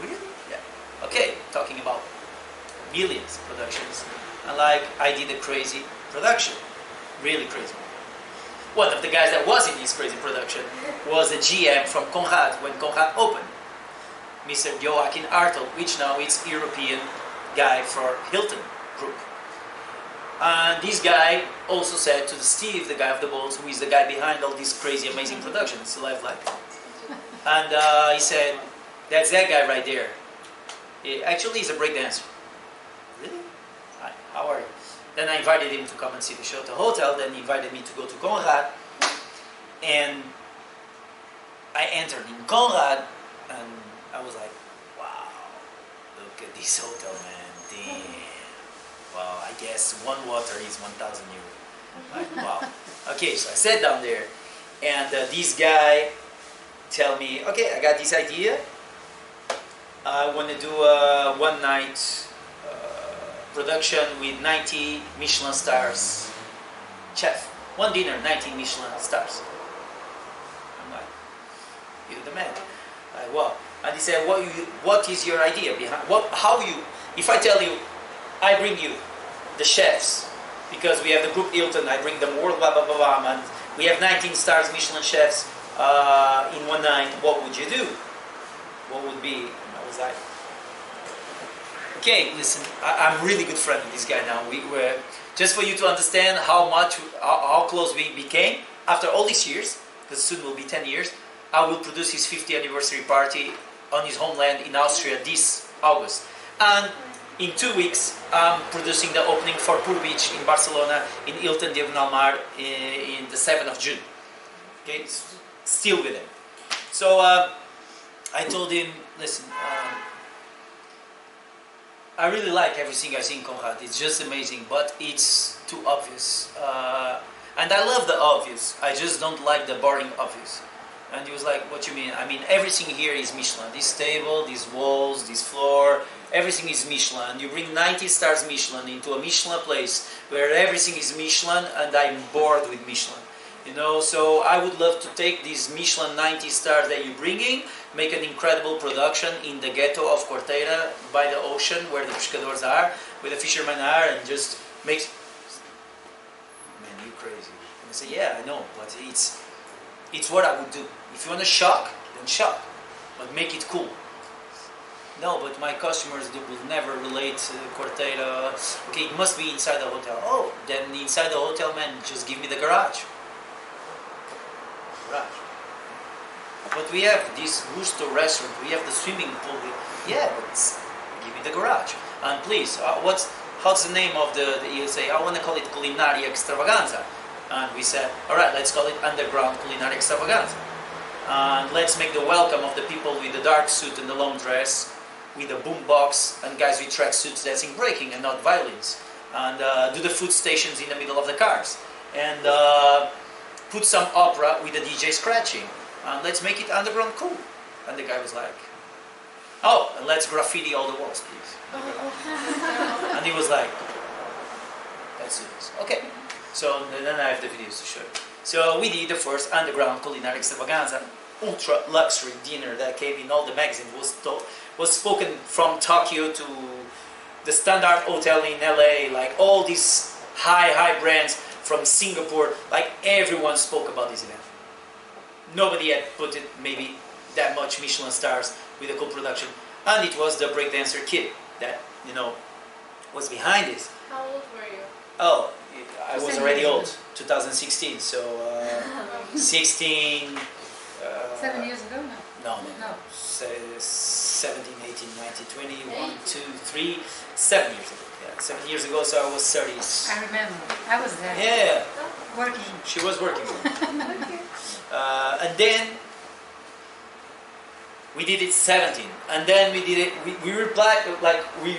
Really? Yeah. Okay, talking about millions productions. And like, I did a crazy production. Really crazy. One of the guys that was in this crazy production was a GM from Conrad, when Conrad opened. Mr. Joachim Artel, which now is European guy for Hilton Group. And this guy also said to Steve, the guy of the boats, who is the guy behind all these crazy, amazing productions, so life like. And he said, that's that guy right there. Actually, he's a breakdancer. Really? Hi, how are you? Then I invited him to come and see the show at the hotel. Then he invited me to go to Conrad. And I entered in Conrad, and I was like, wow, look at this hotel, man. Damn. Wow, I guess one water is 1,000 euros. Like, wow. Okay, so I sat down there, and this guy tell me, okay, I got this idea. I want to do a one-night production with 90 Michelin stars chef. One dinner, 90 Michelin stars. I'm like, you're the man. Like, wow. And he said, what is your idea behind, if I tell you, I bring you the chefs, because we have the group Hilton, I bring them world, blah, blah, blah, blah, and we have 19 stars Michelin chefs, in one night, what would you do? What would be? And I was like, okay, listen, I'm really good friend with this guy now. We were just for you to understand how close we became after all these years, because soon will be 10 years. I will produce his 50th anniversary party on his homeland in Austria this August, and in 2 weeks I'm producing the opening for Pur Beach in Barcelona in Hilton Diagonal Mar in the 7th of June. Okay, still with him. So I told him, listen, I really like everything I see in Conrad. It's just amazing, but it's too obvious. And I love the obvious. I just don't like the boring obvious. And he was like, what you mean? I mean, everything here is Michelin. This table, these walls, this floor, everything is Michelin. You bring 90 stars Michelin into a Michelin place where everything is Michelin, and I'm bored with Michelin. You know, so I would love to take these Michelin 90 stars that you're bringing, make an incredible production in the ghetto of Corteira by the ocean where the pescadores are, where the fishermen are, and just make... Man, you crazy. And I say, yeah, I know, but it's what I would do. If you want to shock, then shock, but make it cool. No, but my customers will never relate to Corteira. Okay, it must be inside the hotel. Oh, then inside the hotel, man, just give me the garage. But we have this Gusto restaurant, we have the swimming pool. Yeah, but give me the garage. And please, how's the name of you say, I want to call it Culinaria Extravaganza. And we said, alright, let's call it Underground Culinaria Extravaganza. And let's make the welcome of the people with the dark suit and the long dress, with the boom box, and guys with track suits dancing breaking and not violins. And do the food stations in the middle of the cars. And put some opera with the DJ scratching. And let's make it underground cool. And the guy was like, oh, and let's graffiti all the walls, please. And he was like, let's do this. Okay. So then I have the videos to show you. So we did the first underground culinary extravaganza, ultra luxury dinner that came in all the magazines. Was spoken from Tokyo to the Standard Hotel in LA, like all these high brands from Singapore, like everyone spoke about this event. Nobody had put it maybe that much Michelin stars with a co-production, and it was the breakdancer kid that, you know, was behind this. How old were you? Oh, I was already old, 2016, so 16... 7 years ago now? No. 17, 18, 19, 20, 1, 2, 3, 7 years ago. Yeah, 7 years ago, so I was 30. I remember. I was there. Yeah. Working. She was working. Okay. And then we did it 17, and then we did it. We replied like we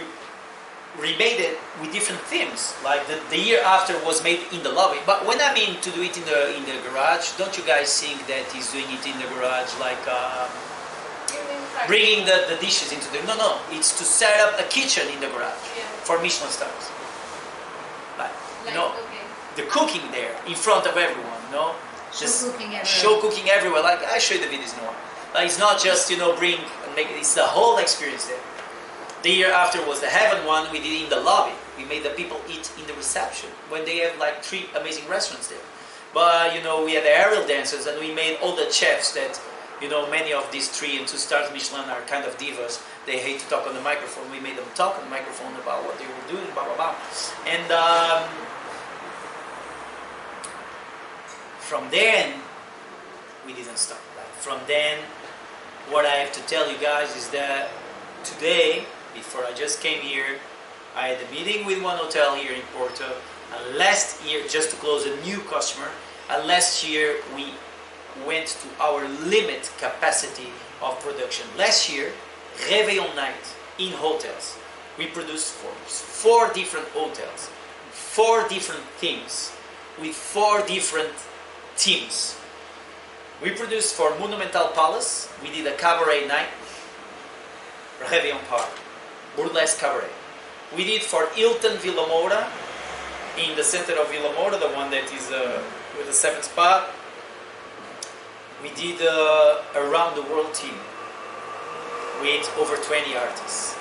remade it with different themes. Like the year after was made in the lobby. But when I mean to do it in the garage, don't you guys think that he's doing it in the garage like bringing the dishes into the? No. It's to set up a kitchen in the garage for Michelin stars. Like you know, the cooking there in front of everyone. No. Show cooking everywhere. Like I show you the videos now. Like it's not just bring and make. It's the whole experience there. The year after was the heaven one. We did it in the lobby. We made the people eat in the reception when they have like 3 amazing restaurants there. But we had the aerial dancers, and we made all the chefs that many of these 3 and 2 stars Michelin are kind of divas. They hate to talk on the microphone. We made them talk on the microphone about what they were doing, blah blah blah. And from then, we didn't stop. Like, from then, what I have to tell you guys is that today, before I just came here, I had a meeting with one hotel here in Porto. And last year, just to close a new customer, and last year we went to our limit capacity of production. Last year, Réveillon night in hotels. We produced 4 different hotels, 4 different themes, with 4 different teams. We produced for Monumental Palace, we did a cabaret night, Réveillon Park, burlesque cabaret. We did for Hilton Villa Moura, in the center of Villa Moura, the one that is with the 7th spot. We did around the world team with over 20 artists.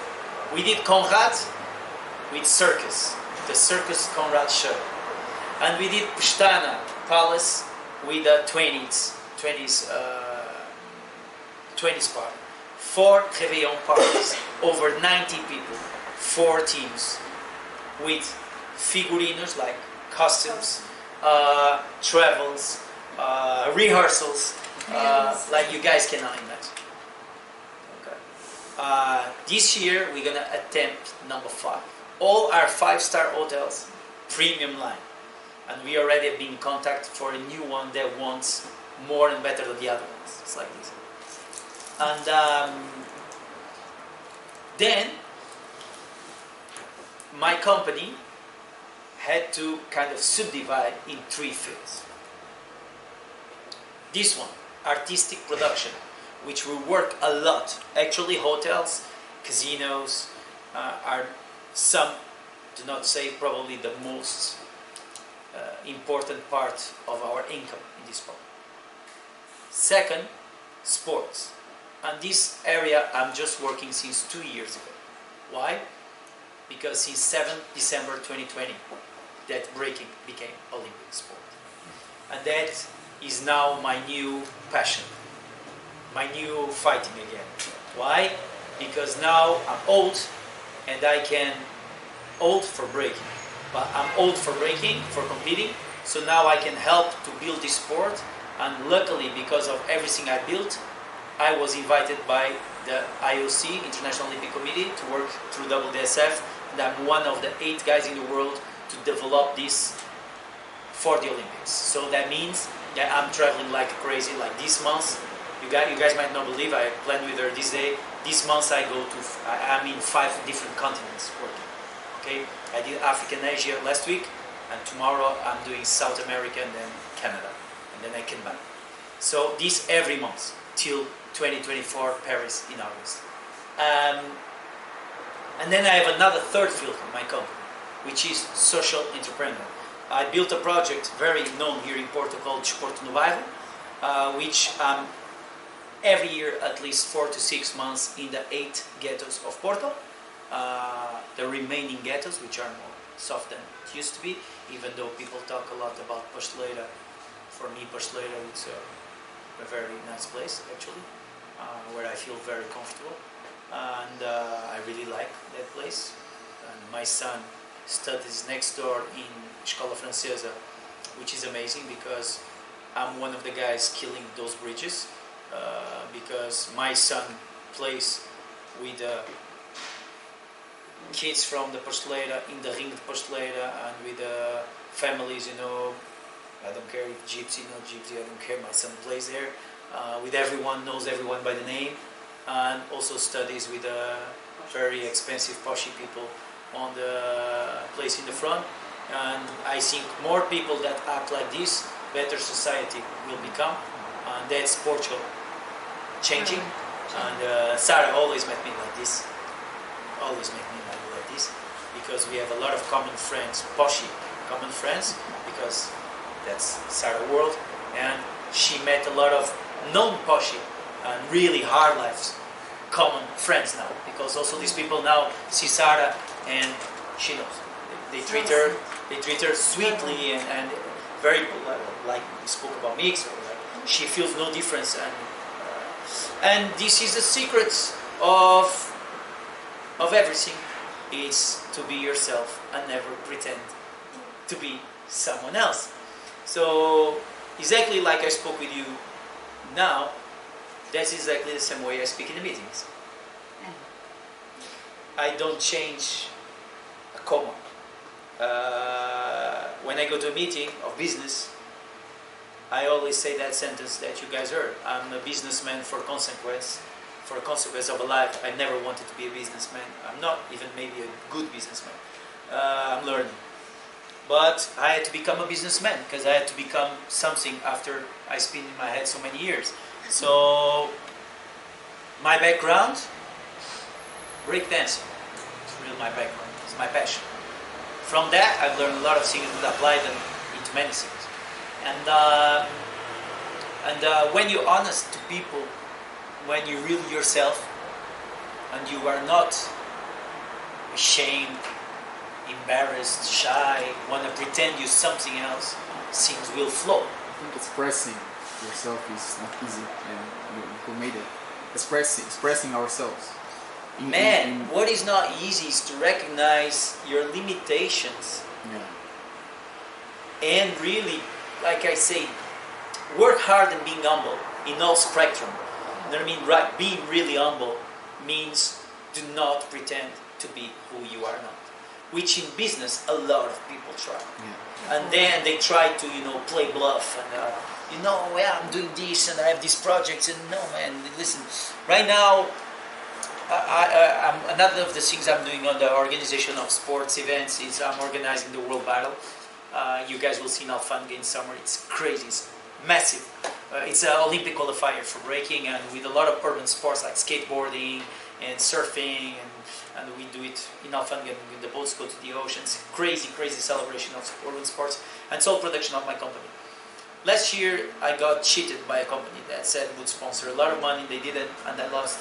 We did Conrad with Circus, the Circus Conrad show. And we did Pestana Palace with the 20s 20s, 20s party, 4 réveillon parties, over 90 people, 4 teams, with figurinos like costumes, travels, rehearsals, like you guys cannot imagine. Okay. This year we're gonna attempt number 5. All our 5-star hotels, premium line, and we already have been in contact for a new one that wants more and better than the other ones. It's like this. And then my company had to kind of subdivide in 3 fields. This one, artistic production, which we work a lot. Actually, hotels, casinos are some, do not say probably the most important part of our income in this part. Second, sports. And this area I'm just working since 2 years ago. Why? Because since 7th December 2020, that breaking became Olympic sport. And that is now my new passion, my new fighting again. Why? Because now I'm old and I can, old for breaking, but I'm old for breaking, for competing, so now I can help to build this sport. And luckily, because of everything I built, I was invited by the IOC, International Olympic Committee, to work through WDSF, and I'm one of the 8 guys in the world to develop this for the Olympics. So that means that I'm traveling like crazy. Like this month, you guys might not believe, I planned with her this day. This month I'm in 5 different continents working. Okay, I did Africa and Asia last week, and tomorrow I'm doing South America and then Canada, and then I came back. So this every month till 2024 Paris in August. And then I have another third field in my company, which is social entrepreneur. I built a project very known here in Porto called Desporto no Bairro, which every year at least 4 to 6 months in the 8 ghettos of Porto. The remaining ghettos, which are more soft than it used to be, even though people talk a lot about Pasteleira. For me, Pasteleira is a very nice place, actually, where I feel very comfortable, and I really like that place. And my son studies next door in Escola Francesa, which is amazing because I'm one of the guys killing those bridges, because my son plays with kids from the Pasteleira in the ring de Pasteleira, and with families, you know, I don't care if gypsy, not gypsy, I don't care, my son plays there, with everyone, knows everyone by the name, and also studies with very expensive poshy people on the place in the front. And I think more people that act like this, better society will become, and that's Portugal changing. And Sarah always met me like this, because we have a lot of common friends, poshy common friends, because that's Sarah world, and she met a lot of non-poshy and really hard lives common friends now, because also these people now see Sarah and she knows. They treat her sweetly and very, like we spoke about mix, like she feels no difference, and this is the secret of everything, is to be yourself and never pretend to be someone else. So exactly like I spoke with you now, that's exactly the same way I speak in the meetings. I don't change a comma. When I go to a meeting of business, I always say that sentence that you guys heard. I'm a businessman for a consequence of a life. I never wanted to be a businessman. I'm not even maybe a good businessman. I'm learning. But I had to become a businessman because I had to become something after I spin in my head so many years. So my background, breakdancing. It's really my background. It's my passion. From that, I've learned a lot of things and applied them into many things. And when you're honest to people, when you're really yourself, and you are not ashamed, embarrassed, shy, want to pretend you're something else, things will flow. I think expressing yourself is not easy, and you made it. Expressing ourselves. Man, what is not easy is to recognize your limitations Yeah. and really, like I say, work hard and being humble in all spectrum. You know what I mean? Right? Being really humble means do not pretend to be who you are not. Which in business, a lot of people try. Yeah. And then they try to, play bluff and, yeah, I'm doing this and I have these projects. And no, man, listen, right now, I'm another of the things I'm doing on the organization of sports events is I'm organizing the World Battle. You guys will see now fun in summer. It's crazy. It's massive. It's an Olympic qualifier for breaking and with a lot of urban sports like skateboarding and surfing and we do it in Alfanga when the boats go to the oceans. Crazy celebration of urban sports and it's all production of my company. Last year I got cheated by a company that said would sponsor a lot of money. They didn't and I lost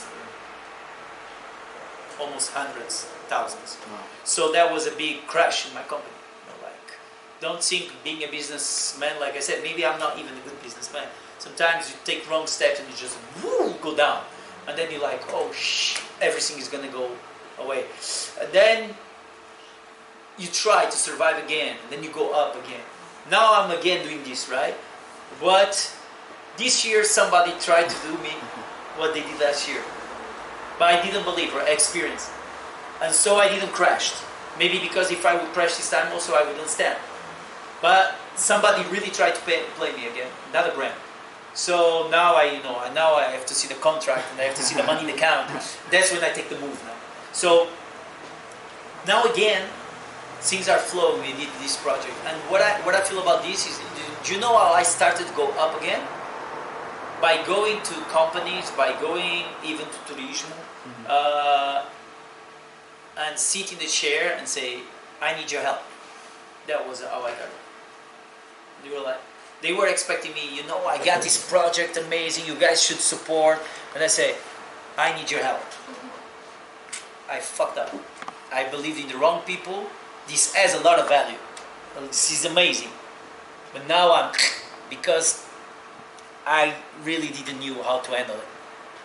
almost hundreds, thousands. Wow. So that was a big crash in my company. Don't think being a businessman, like I said, maybe I'm not even a good businessman. Sometimes you take wrong steps and you just go down. And then you're like, oh, everything is going to go away. And then you try to survive again. And then you go up again. Now I'm again doing this, right? But this year somebody tried to do me what they did last year. But I didn't believe or experience. And so I didn't crash. Maybe because if I would crash this time also I wouldn't stand. But somebody really tried to play me again, another brand. So now now I have to see the contract and I have to see the money in the account. That's when I take the move now. So now again, things are flowing with this project. And what I feel about this is, do you know how I started to go up again? By going to companies, by going even to Turismo, and sit in the chair and say, I need your help. That was how I got it. They were expecting me, I got this project amazing, you guys should support. And I say, I need your help. I fucked up. I believed in the wrong people. This has a lot of value. This is amazing. But now because I really didn't know how to handle it.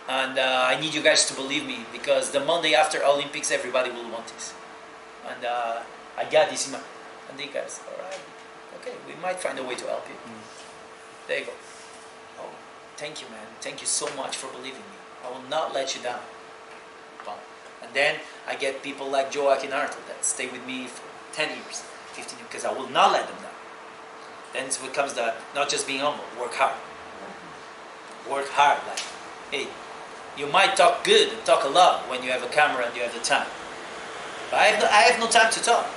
And I need you guys to believe me because the Monday after Olympics, everybody will want this. And I got this in my... And they guys, all right, okay, we might find a way to help you. There you go. Oh, thank you, man. Thank you so much for believing me. I will not let you down. And then I get people like Joe Akinarto that stay with me for 10 years, 15 years, because I will not let them down. Then it becomes not just being humble, work hard. Work hard, like, hey, you might talk good and talk a lot when you have a camera and you have the time. But I have no time to talk.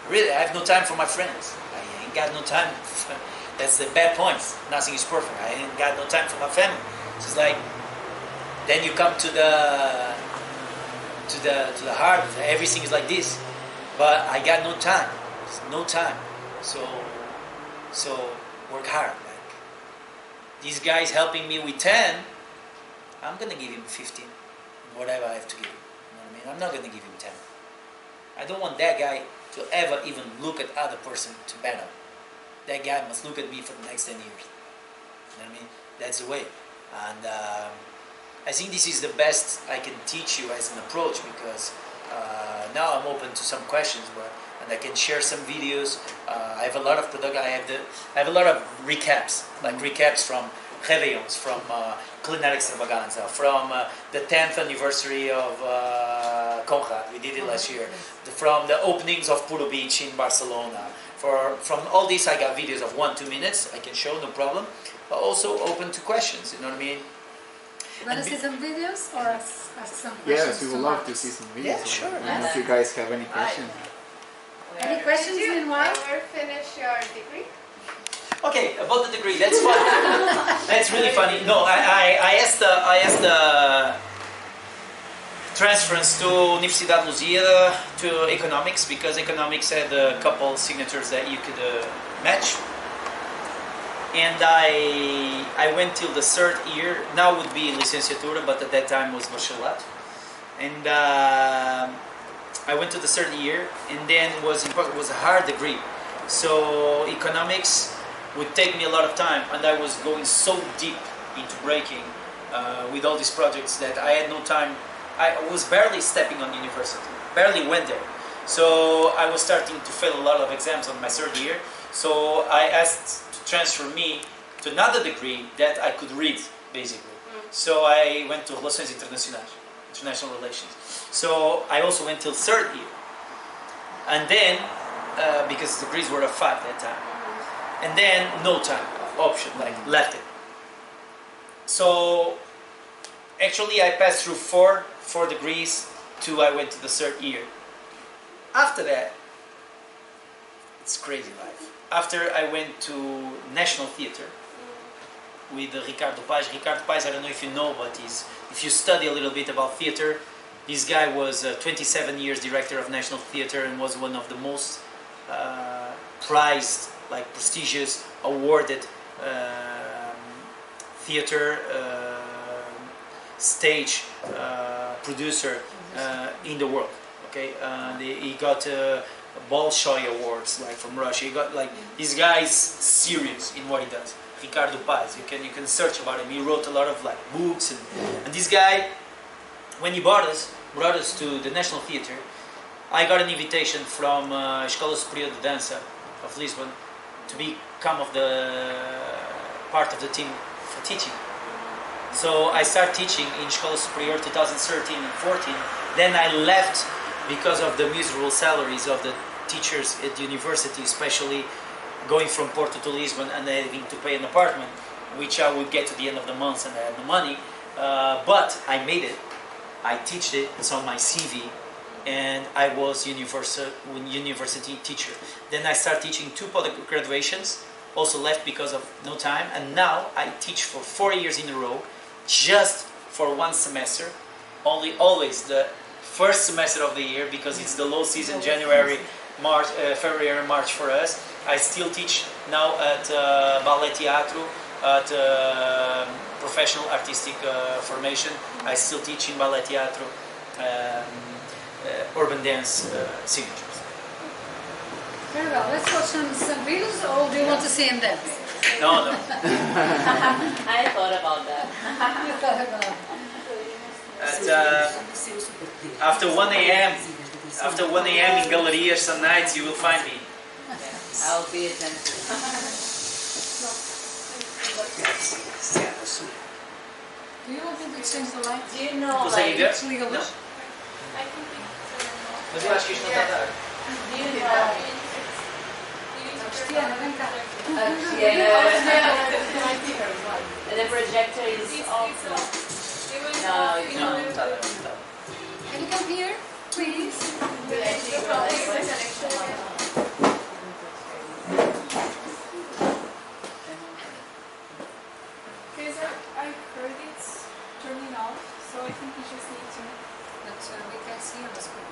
Really, I have no time for my friends. I ain't got no time. That's the bad points. Nothing is perfect. I ain't got no time for my family. It's just like, then you come to the heart. Everything is like this, but I got no time. No time. So work hard. Like these guys helping me with 10, I'm gonna give him 15. Whatever I have to give him. You know what I mean? I'm not gonna give him 10. I don't want that guy to ever even look at other person to bet on. That guy must look at me for the next 10 years. You know what I mean? That's the way. And I think this is the best I can teach you as an approach because now I'm open to some questions and I can share some videos. I have a lot of product. I have a lot of recaps, like recaps from Réveillons, from Culinary Extravaganza, from the 10th anniversary of Conrad, we did it last year, from the openings of Puro Beach in Barcelona. From all this I got videos of 1-2 minutes, I can show, no problem, but also open to questions, you know what I mean? You want to see some videos or ask some questions? Yes, we would love to see some videos. Yeah, sure. I don't know if you guys have any questions. Any questions Did you meanwhile? ever finish your degree? Okay, about the degree, that's funny. That's really funny. No, I asked the transference to Universidade Lusíada to economics because economics had a couple signatures that you could match. And I went till the third year. Now would be licenciatura, but at that time was bachelorate. And I went to the third year, and then it was a hard degree. So economics would take me a lot of time, and I was going so deep into breaking with all these projects that I had no time. I was barely stepping on university, barely went there. So I was starting to fail a lot of exams on my third year. So I asked to transfer me to another degree that I could read, basically. So I went to Relações Internacionais, International Relations. So I also went till third year. And then, because degrees were a 5 that time. And then no time option, like left it. So actually I passed through four degrees till I went to the third year. After that, it's crazy life. After I went to National Theatre with Ricardo Paes. Ricardo Paes, I don't know if you know, but if you study a little bit about theatre, this guy was 27 years director of National Theatre and was one of the most prized, like prestigious, awarded theatre stage producer in the world. Okay, he got Bolshoi awards, like from Russia. He got like this guy's serious in what he does. Ricardo Paes, you can search about him. He wrote a lot of like books, and this guy, when he brought us to the National Theatre, I got an invitation from Escola Superior de Dança of Lisbon to become part of the team for teaching. So I started teaching in Escola Superior 2013 and 14. Then I left because of the miserable salaries of the teachers at the university, especially going from Porto to Lisbon and having to pay an apartment, which I would get to the end of the month and I had no money. But I made it. I teached it. It's on my CV, and I was university teacher. Then I started teaching 2 graduations. Also left because of no time, and now I teach for 4 years in a row, just for 1 semester. Always the first semester of the year, because it's the low season, January, March, February, March for us. I still teach now at Ballet Teatro, at professional artistic formation. I still teach in Ballet Teatro, urban dance signatures. Very well. Let's watch some videos, or do you want to see him dance? No. I thought about that. You thought about it. After 1 a.m. in Galleria some nights you will find me. I'll be attentive. Do you want me to change the light? Do you know, Consegue like, ver? Desliga a luz. Mas eu acho que isto não está a dar. do you know, Cristiana, vem cá. and the projector is off. No, it's Não, not. não está a dar. Can you come here, please? Because I heard it's turning off, so I think we just need to. But we can see on the screen.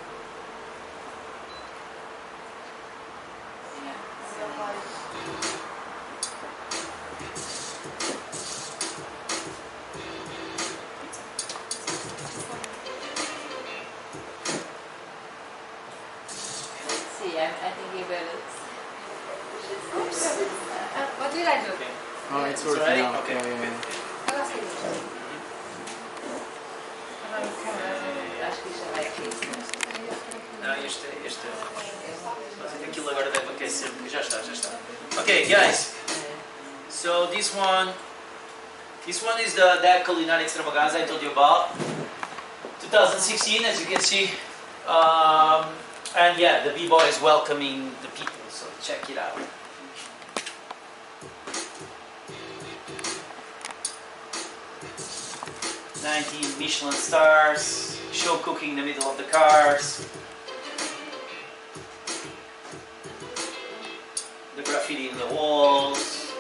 Let's see, I think you better. Oops. What did I do? Oh, it's It's working already? now. Okay. Yeah. Ela fez. Acho que já vai aqui. Não, este. Mas aquilo agora deve aquecer, porque já está. Okay, guys. So this one is that culinary extravaganza I told you about. 2016, as you can see. And yeah, the b-boy is welcoming the people, so check it out. "19 Michelin stars, show cooking in the middle of the cars, the graffiti in the walls,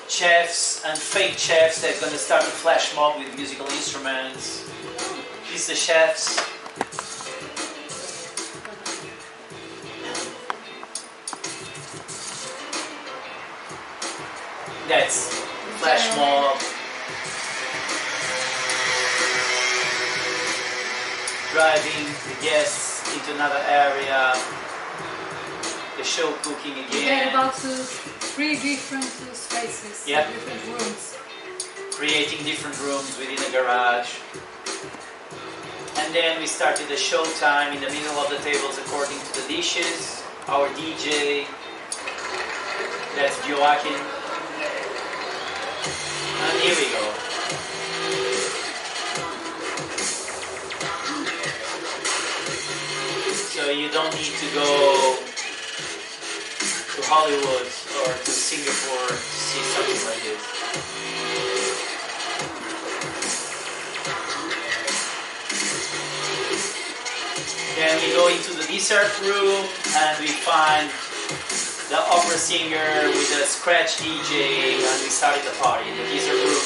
chefs and fake chefs that's going to start a flash mob with musical instruments. These are the chefs. That's flash mob. Driving the guests into another area. The the show cooking They're again. about 3 different spaces, Yeah. different rooms. Creating different rooms within a garage. And then we started the show time in the middle of the tables according to the dishes. Our DJ, that's Joaquin. And here we go. So you don't need to go to Hollywood or to Singapore to see something like this. Then we go into the dessert room and we find the opera singer with a scratch DJ and we started the party in the dessert room.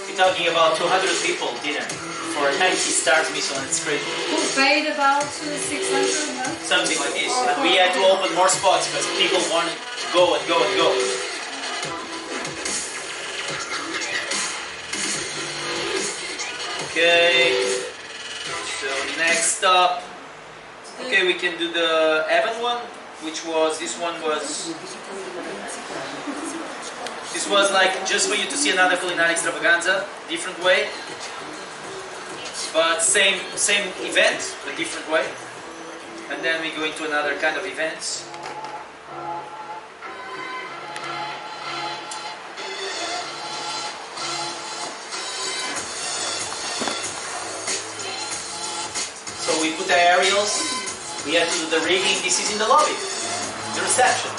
We're talking about 200 people dinner for 90 stars Michelin. It's crazy. Who paid about 600 no? Something like this. And we had to open more spots because people wanted to go and go and go. Okay. So next up. Okay, we can do the Evan one, which was, this was like just for you to see another culinary extravaganza, different way. But same event, but different way. And then we go into another kind of events. So we put the aerials, we have to do the rigging. This is in the lobby, the reception.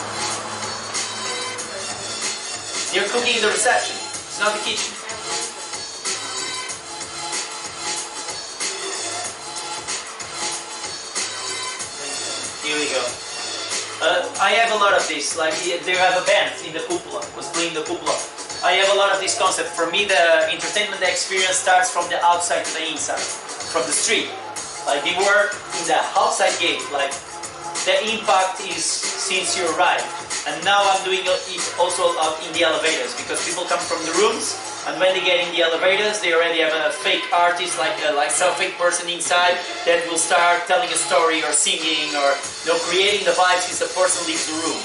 They're cooking in the reception, it's not the kitchen. Here we go. I have a lot of this, like they have a band in the cupola, was playing the cupola. I have a lot of this concept. For me, the entertainment experience starts from the outside to the inside, from the street. Like they were in the outside gate, like the impact is since you arrive. And now I'm doing it also out in the elevators because people come from the rooms and when they get in the elevators, they already have a fake artist, like some fake person inside that will start telling a story or singing or creating the vibes since the person leaves the room.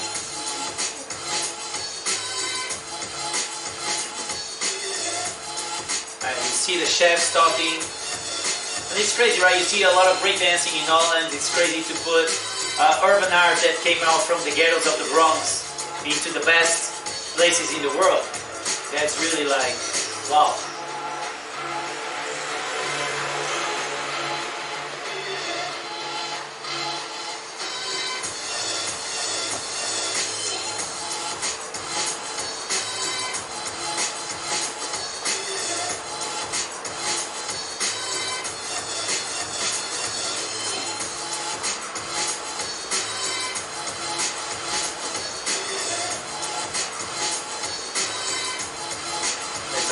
And you see the chefs talking. And it's crazy, right? You see a lot of breakdancing in Holland. It's crazy to put urban art that came out from the ghettos of the Bronx into the best places in the world. That's really like, wow.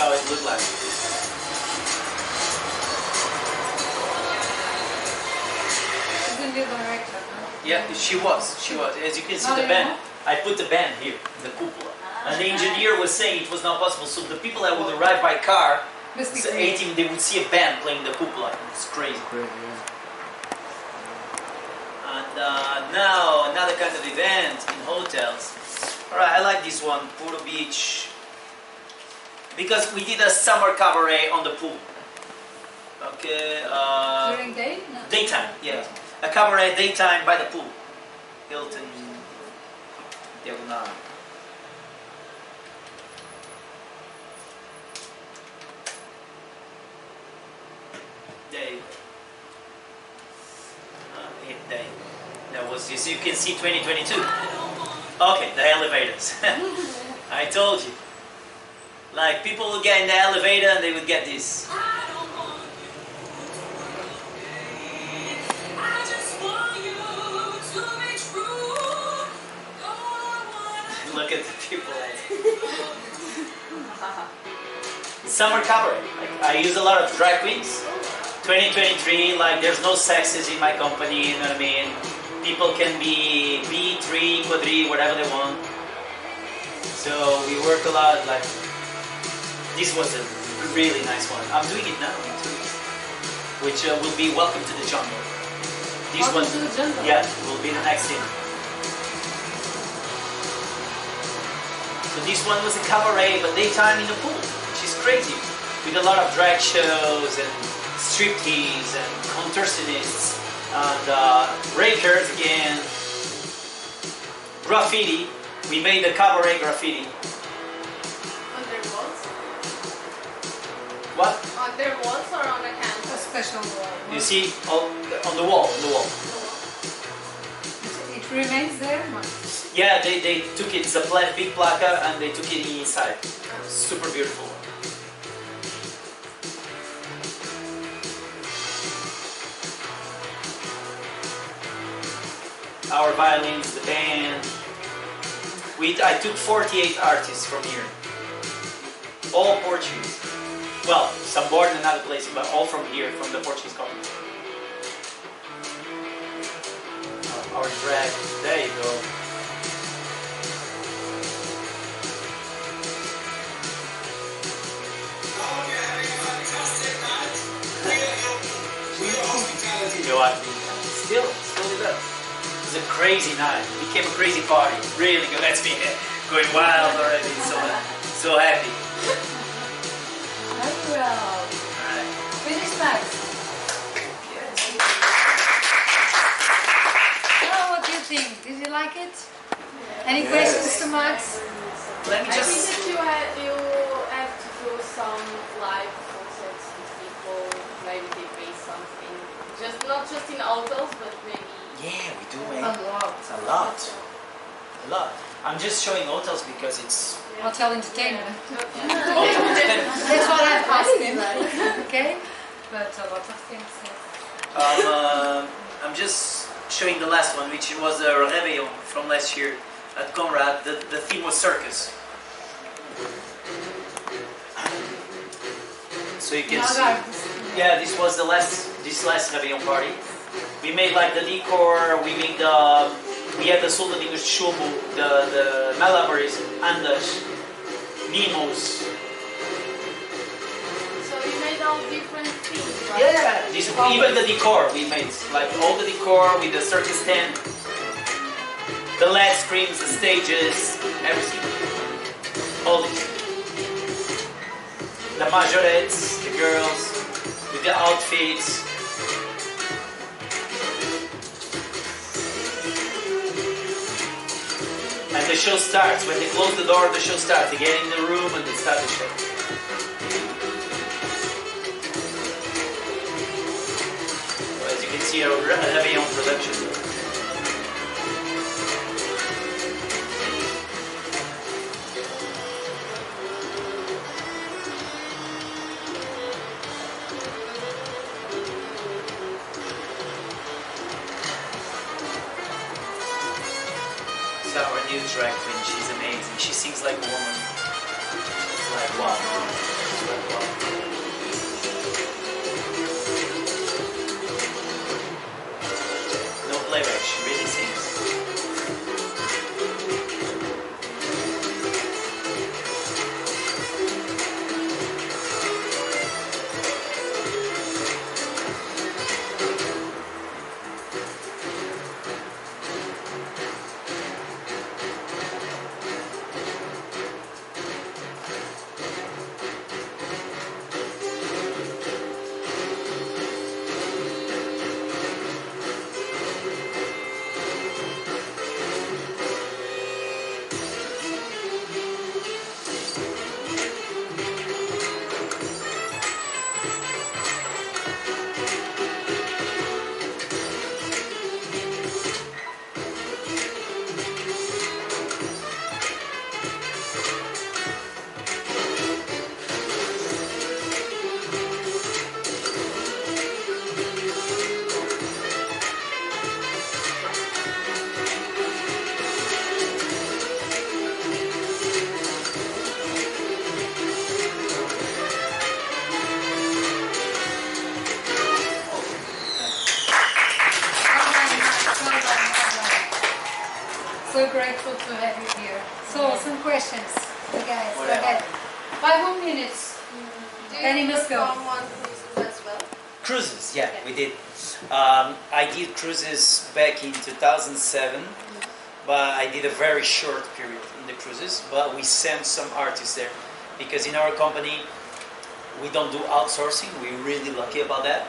How it looked like. She's the new director, no? Yeah, she was. As you can see, the band. I put the band here, the cupola. And the engineer was saying it was not possible, so the people that would arrive by car, Mystic 18, they would see a band playing the cupola. It's crazy. And now, another kind of event in hotels. Alright, I like this one, Puro Beach. Because we did a summer cabaret on the pool. Okay. During day? No. Daytime, yeah. A cabaret daytime by the pool. Hilton. Diagonal. Day. Day. That was, you can see 2022. Okay, the elevators. I told you. Like people would get in the elevator and they would get this. Look at the people. Summer cabaret. Like, I use a lot of drag queens. 2023, like there's no sexes in my company, you know what I mean? People can be B3, quadri, whatever they want. So we work a lot. Like this was a really nice one. I'm doing it now in 2 weeks, which will be Welcome to the Jungle. This Welcome one, to the Jungle. yeah, will be the next thing. So this one was a cabaret, but daytime in the pool, which is crazy, with a lot of drag shows and striptease and contortionists and breakers again. Graffiti. We made a cabaret graffiti. On their walls? What? On their walls or on a A canvas? special wall. You see on the wall, on the wall. It remains there, Max. Yeah, they took it. It's a big placa, and they took it inside. Super beautiful. Our violins, the band. I took 48 artists from here. All Portuguese. Well, some born in another place, but all from here, from the Portuguese colony. Our drag. There you go. Still it up. It was a crazy night. It became a crazy party. Really good. That's me going wild already. So happy. Very well. Alright. Finish, Max. Oh, what do you think? Did you like it? Any questions to Max? Let me I think just. that you have to do some live concerts with people. Maybe they pay something. Just not just in hotels, but maybe. Yeah, we do, A man. lot. A lot. A lot. I'm just showing hotels because it's. Hotel entertainment. Hotel entertainment. That's what I'm asking. Okay? But a lot of things. Yes. I'm just showing the last one, which was a Réveillon from last year at Conrad. The theme was circus. So you can see. Yeah, this was this last Réveillon party. We made like the decor. We had the soldadinhos de chumbo, the malabares, andas, mimos. So you made all different things, right? Yeah, even the decor we made, like all the decor with the circus tent, the LED screens, the stages, everything. All this. The majorettes, the girls, with the outfits. And the show starts. When they close the door, the show starts. They get in the room and they start the show. As you can see, a Réveillon production. It's our new drag queen. She's amazing. She sings like a woman. She's like wow. She's like wow. No playback. She really sings. So grateful to have you here. So, some questions, you guys. Go Whatever. ahead. 5 more minutes. Then you must go. Someone cruises as well? Cruises, yeah, we did. I did cruises back in 2007, but I did a very short period in the cruises. But we sent some artists there because in our company we don't do outsourcing. We're really lucky about that.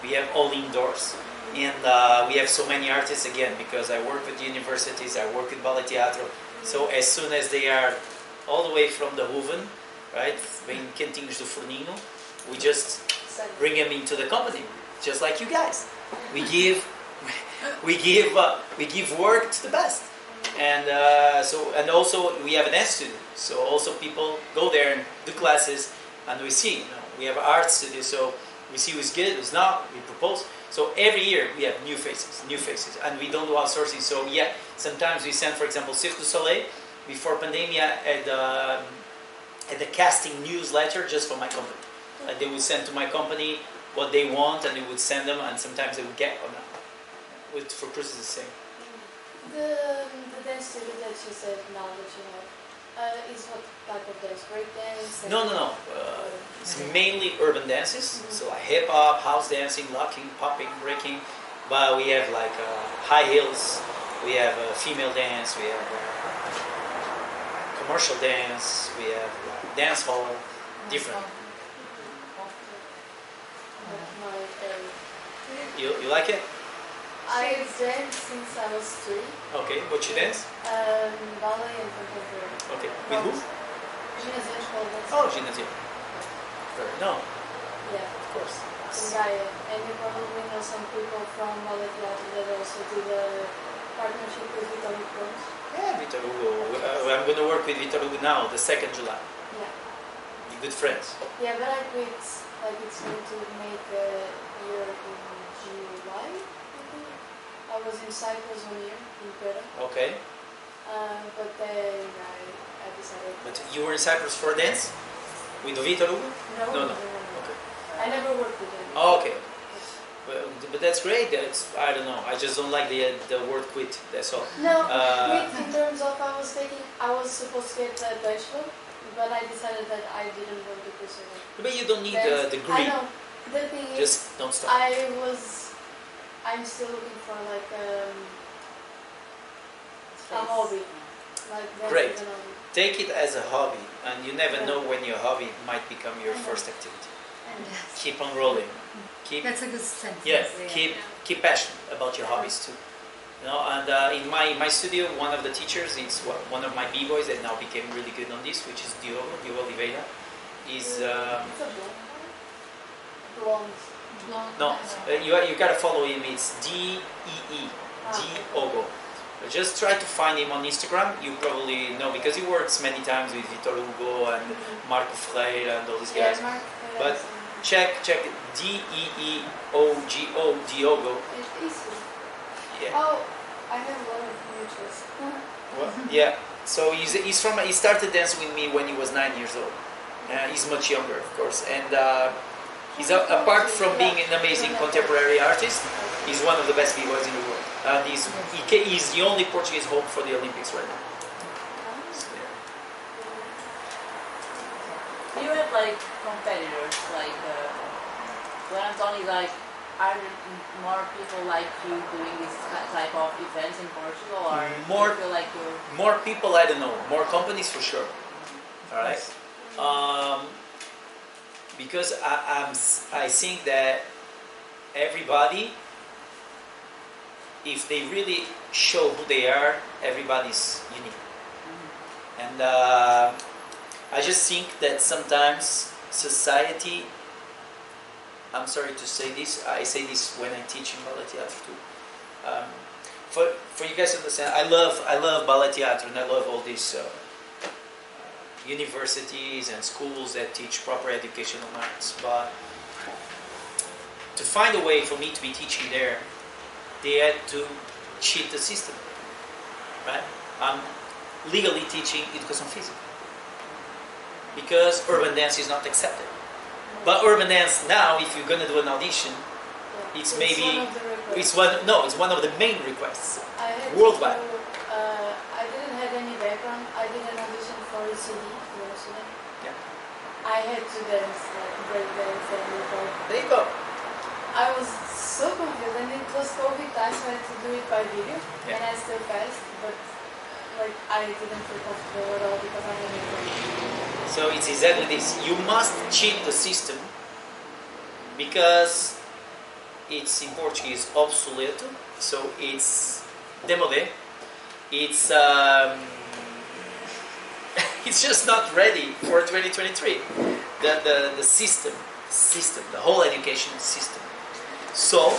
We have all indoors, and we have so many artists again because I work with universities. I work with Ballet Teatro. So as soon as they are all the way from the Hoeven, right, bem quentinhos do forninho, we just bring them into the company, just like you guys. We give work to the best, and also we have an dance studio. So also people go there and do classes, and we see. We have an art studio, so we see who's good, who's not. We propose. So every year we have new faces, and we don't do outsourcing. So yeah, sometimes we send, for example, Cirque du Soleil before pandemic at the casting newsletter just for my company. They would send to my company what they want, and they would send them, and sometimes they would get or not. For cruises, the same. The dance studio that you said now that you have, is what type of dance? Break dance? No. It's mainly urban dances, so like hip hop, house dancing, locking, popping, breaking. But we have like high heels, we have female dance, we have commercial dance, we have dance hall, different. You like it? I danced since I was 3. Okay, what you dance? Ballet and contemporary. Okay, with who? Ginásio Escola de Dança. Oh, Gymnasium. No, Yeah, of course. in Gaia. And you probably know some people from Ballet Teatro that also do the partnership with Vitor Hugo. Yeah, Vitor Hugo. I'm going to work with Vitor Hugo now, the 2nd July. Yeah. We're good friends. Yeah, but I quit. Like it's going to make a year in July. I think. I was in Cyprus 1 year in Creta. Okay. But then I decided. But you were in Cyprus for a dance? With Vitor Hugo? No. No. Okay. I never worked with him. Oh, okay. But that's great. I don't know. I just don't like the word quit. That's all. No, quit in terms of I was supposed to get a bachelor, but I decided that I didn't want to pursue it. But you don't need a degree. I know. The thing is, Just don't stop. I'm still looking for like a hobby. Like that Great. is an hobby. Take it as a hobby, and you never know when your hobby might become your first activity. Keep on rolling. That's a good sentence. Yeah, keep passionate about your hobbies too. And in my studio, one of the teachers, it's one of my b-boys that now became really good on this, which is Diogo Oliveira. Is It's a blonde. no, you gotta follow him. It's DEE, Diogo. Just try to find him on Instagram. You probably know because he works many times with Vitor Hugo and Marco Freire and all these guys. Yeah, But check DEEOGO Diogo. It's easy. Yeah. Oh, I have a lot of mutuals. Yeah. So he started dancing with me when he was 9 years old. He's much younger, of course, and he's apart from being an amazing contemporary artist, he's one of the best b-boys in the world. And he's the only Portuguese hope for the Olympics right now. Do you have like competitors, like when I'm talking like, are there more people like you doing this type of events in Portugal, or More- do you feel like you're More people, I don't know. More companies for sure. All right. Because I think that everybody, if they really show who they are, everybody's unique. And I just think that sometimes society, I'm sorry to say this, I say this when I teach in Ballet Teatro too. For you guys to understand, I love Ballet Teatro, and I love all these universities and schools that teach proper educational arts. But to find a way for me to be teaching there, they had to cheat the system, right? I'm legally teaching education physical because urban dance is not accepted. But urban dance now, if you're gonna do an audition, it's maybe it's one of the main requests I had worldwide. I didn't have any background. I didn't had to dance, like break dance and before. There you go. I was so confused, and it was COVID time, so I had to do it by video, Yeah. and I still passed, but like I didn't feel comfortable at all because I had a So it's exactly this. You must cheat the system because it's in Portuguese obsoleto, so it's démodé. It's it's just not ready for 2023. The system, the whole education system. So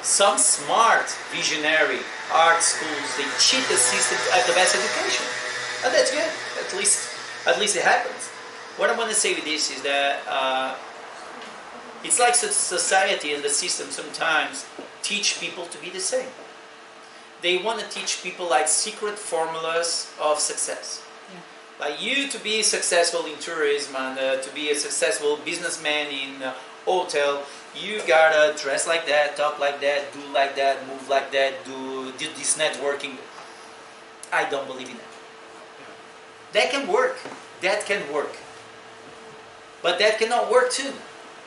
some smart, visionary art schools, they cheat the system to have the best education, and that's good. At least it happens. What I want to say with this is that it's like society and the system sometimes teach people to be the same. They want to teach people like secret formulas of success. Yeah. Like you to be successful in tourism and to be a successful businessman in hotel, you gotta dress like that, talk like that, do like that, move like that, do this networking. I don't believe in that. That can work. That can work. But that cannot work too,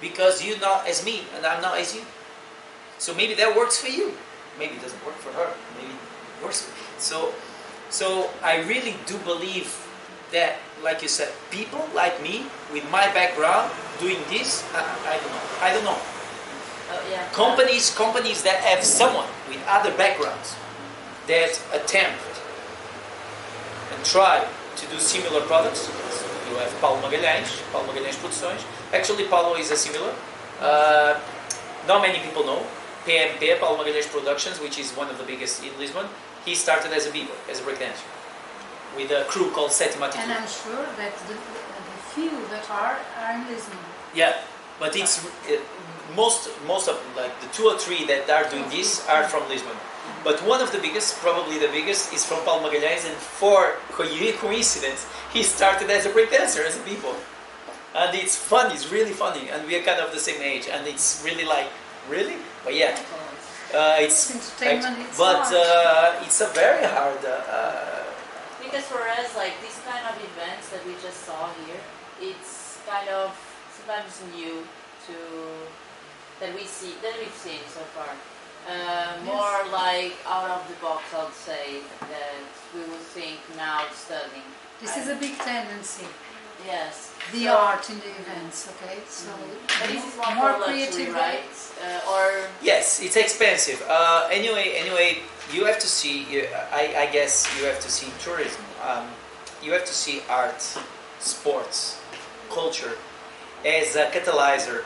because you're not as me and I'm not as you. So maybe that works for you. Maybe it doesn't work for her. Maybe it works for me. So I really do believe that, like you said, people like me with my background doing this, I don't know. Oh, yeah. Companies that have someone with other backgrounds that attempt and try to do similar products. You have Paulo Magalhães Produções. Actually, Paulo is a similar. Not many people know. PMP, Paulo Magalhães Productions, which is one of the biggest in Lisbon. He started as a b-boy, as a breakdancer, with a crew called Sétima Atitude. And I'm sure that the few that are in Lisbon. Yeah, but it's most of like the 2 or 3 that are doing this are from Lisbon. But one of the biggest, probably the biggest, is from Paulo Magalhães, and for coincidence, he started as a breakdancer, as a b-boy. And it's fun, it's really funny, and we are kind of the same age, and it's really like, really? But yeah, it's entertainment. It's but hard. it's a very hard. Because for us, like these kind of events that we just saw here, it's kind of sometimes new to that we've seen so far. More like out of the box, I would say, that we would think now studying. This is a big tendency. Yes. The So- art in the events, okay? So But this is more more for luxury, creative, right? Or Yes, it's expensive. Anyway, you have to see. I guess you have to see tourism. You have to see art, sports, culture as a catalyzer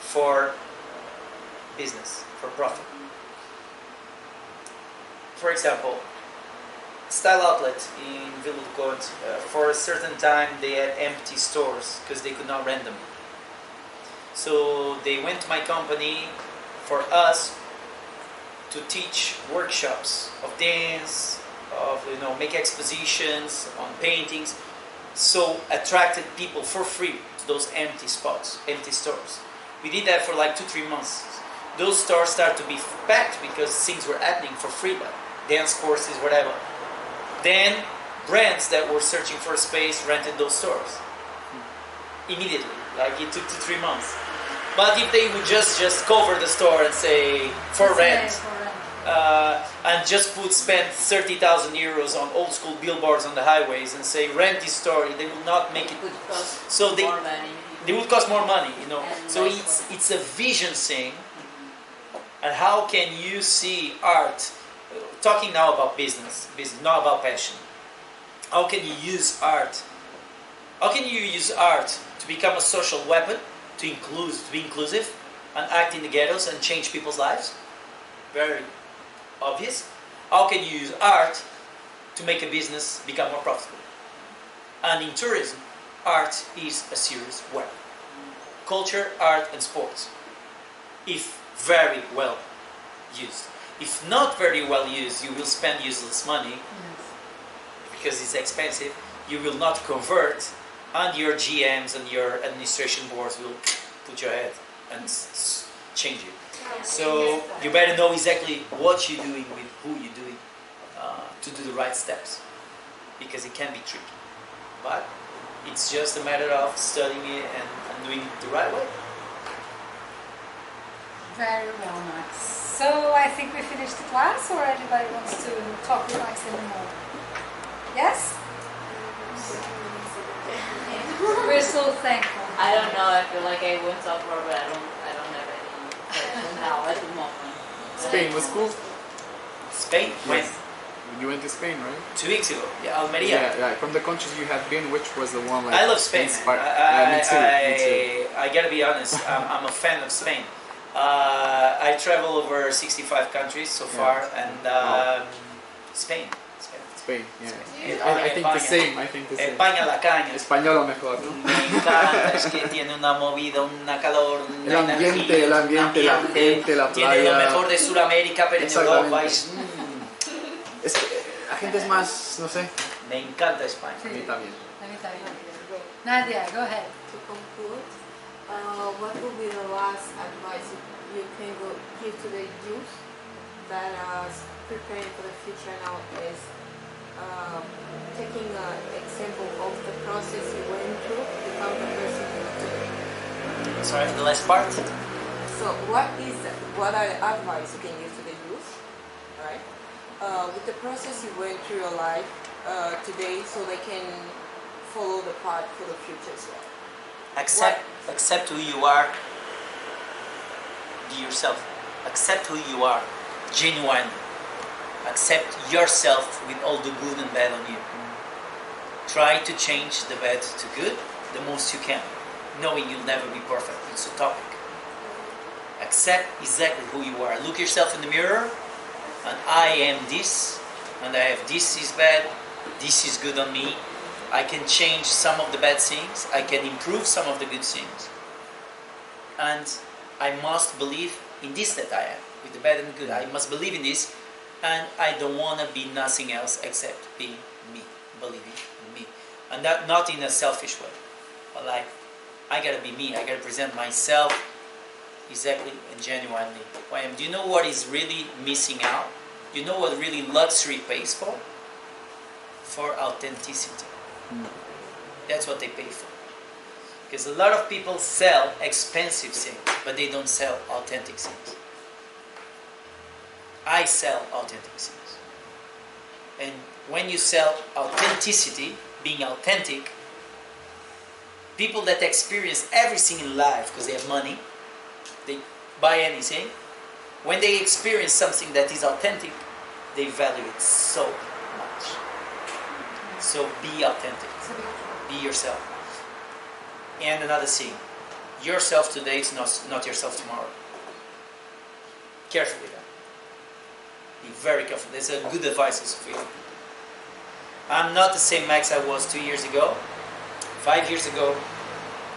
for business, for profit. For example, Style Outlet in Vila do Conde, for a certain time they had empty stores because they could not rent them. So they went to my company for us to teach workshops of dance, of make expositions on paintings, so attracted people for free to those empty spots, empty stores. We did that for like 2-3 months. Those stores started to be packed because things were happening for free, like dance courses, whatever. Then brands that were searching for a space rented those stores immediately. Like it took 2-3 months. But if they would just cover the store and say for rent, and just spend 30,000 euros on old school billboards on the highways and say rent this store, they will not make it. it would cost So they more money. would cost more money, And So less it's a vision thing. And how can you see art? Talking now about business, not about passion. How can you use art? How can you use art to become a social weapon, to be inclusive, and act in the ghettos and change people's lives? Very obvious. How can you use art to make a business become more profitable? And in tourism, art is a serious weapon. Culture, art, and sports, if very well used. If not very well used, you will spend useless money because it's expensive. You will not convert, and your GMs and your administration boards will put your head and change you. So you better know exactly what you're doing with who you're doing to do the right steps, because it can be tricky. But It's just a matter of studying it and doing it the right way. Very well, Max. So I think we finished the class, or anybody wants to talk with Max anymore? Yes? We're so thankful. I don't know. I feel like I went so far, but I don't have any question now at the moment. Spain was cool. Spain? When? Yes. You went to Spain, right? 2 weeks ago. Yeah, Almeria. Yeah. From the countries you have been, which was the one like? I love Spain. Me too. I gotta be honest. I'm a fan of Spain. I travel over 65 countries so far, and Spain. Spain, yeah. España, I think the same. España la caña. Español mejor, ¿no? Me encanta, es que tiene una movida, una calor, El ambiente, la Tiene playa. lo mejor de Sudamérica, pero en Europa es... Es que la gente es más, no sé. Me encanta España. A mí también. Nadia, go ahead. To conclude, what would be the last advice you can give to the youth that are preparing for the future now is taking an example of the process you went through to become the person you are today? Sorry, the last part? So what are the advice you can give to the youth, right? With the process you went through your life today, so they can follow the path for the future as well. Accept who you are. Be yourself. Accept who you are. Genuinely. Accept yourself with all the good and bad on you. Try to change the bad to good the most you can, knowing you'll never be perfect. It's utopic. Accept exactly who you are. Look yourself in the mirror, and I am this, and I have this is bad, this is good on me. I can change some of the bad things, I can improve some of the good things. And I must believe in this that I am, with the bad and the good. I must believe in this, and I don't want to be nothing else except being me, believing in me. And that not in a selfish way, but like, I gotta be me, I gotta present myself exactly and genuinely who I am. Do you know what is really missing out? You know what really luxury pays for? For authenticity. That's what they pay for. Because a lot of people sell expensive things, but they don't sell authentic things. I sell authentic things. And when you sell authenticity, being authentic, people that experience everything in life because they have money, they buy anything, when they experience something that is authentic, they value it so much. So be authentic. Be yourself. And another thing, yourself today is not yourself tomorrow. Careful with that. Be very careful. There's a good advice for you. I'm not the same Max I was 2 years ago, 5 years ago,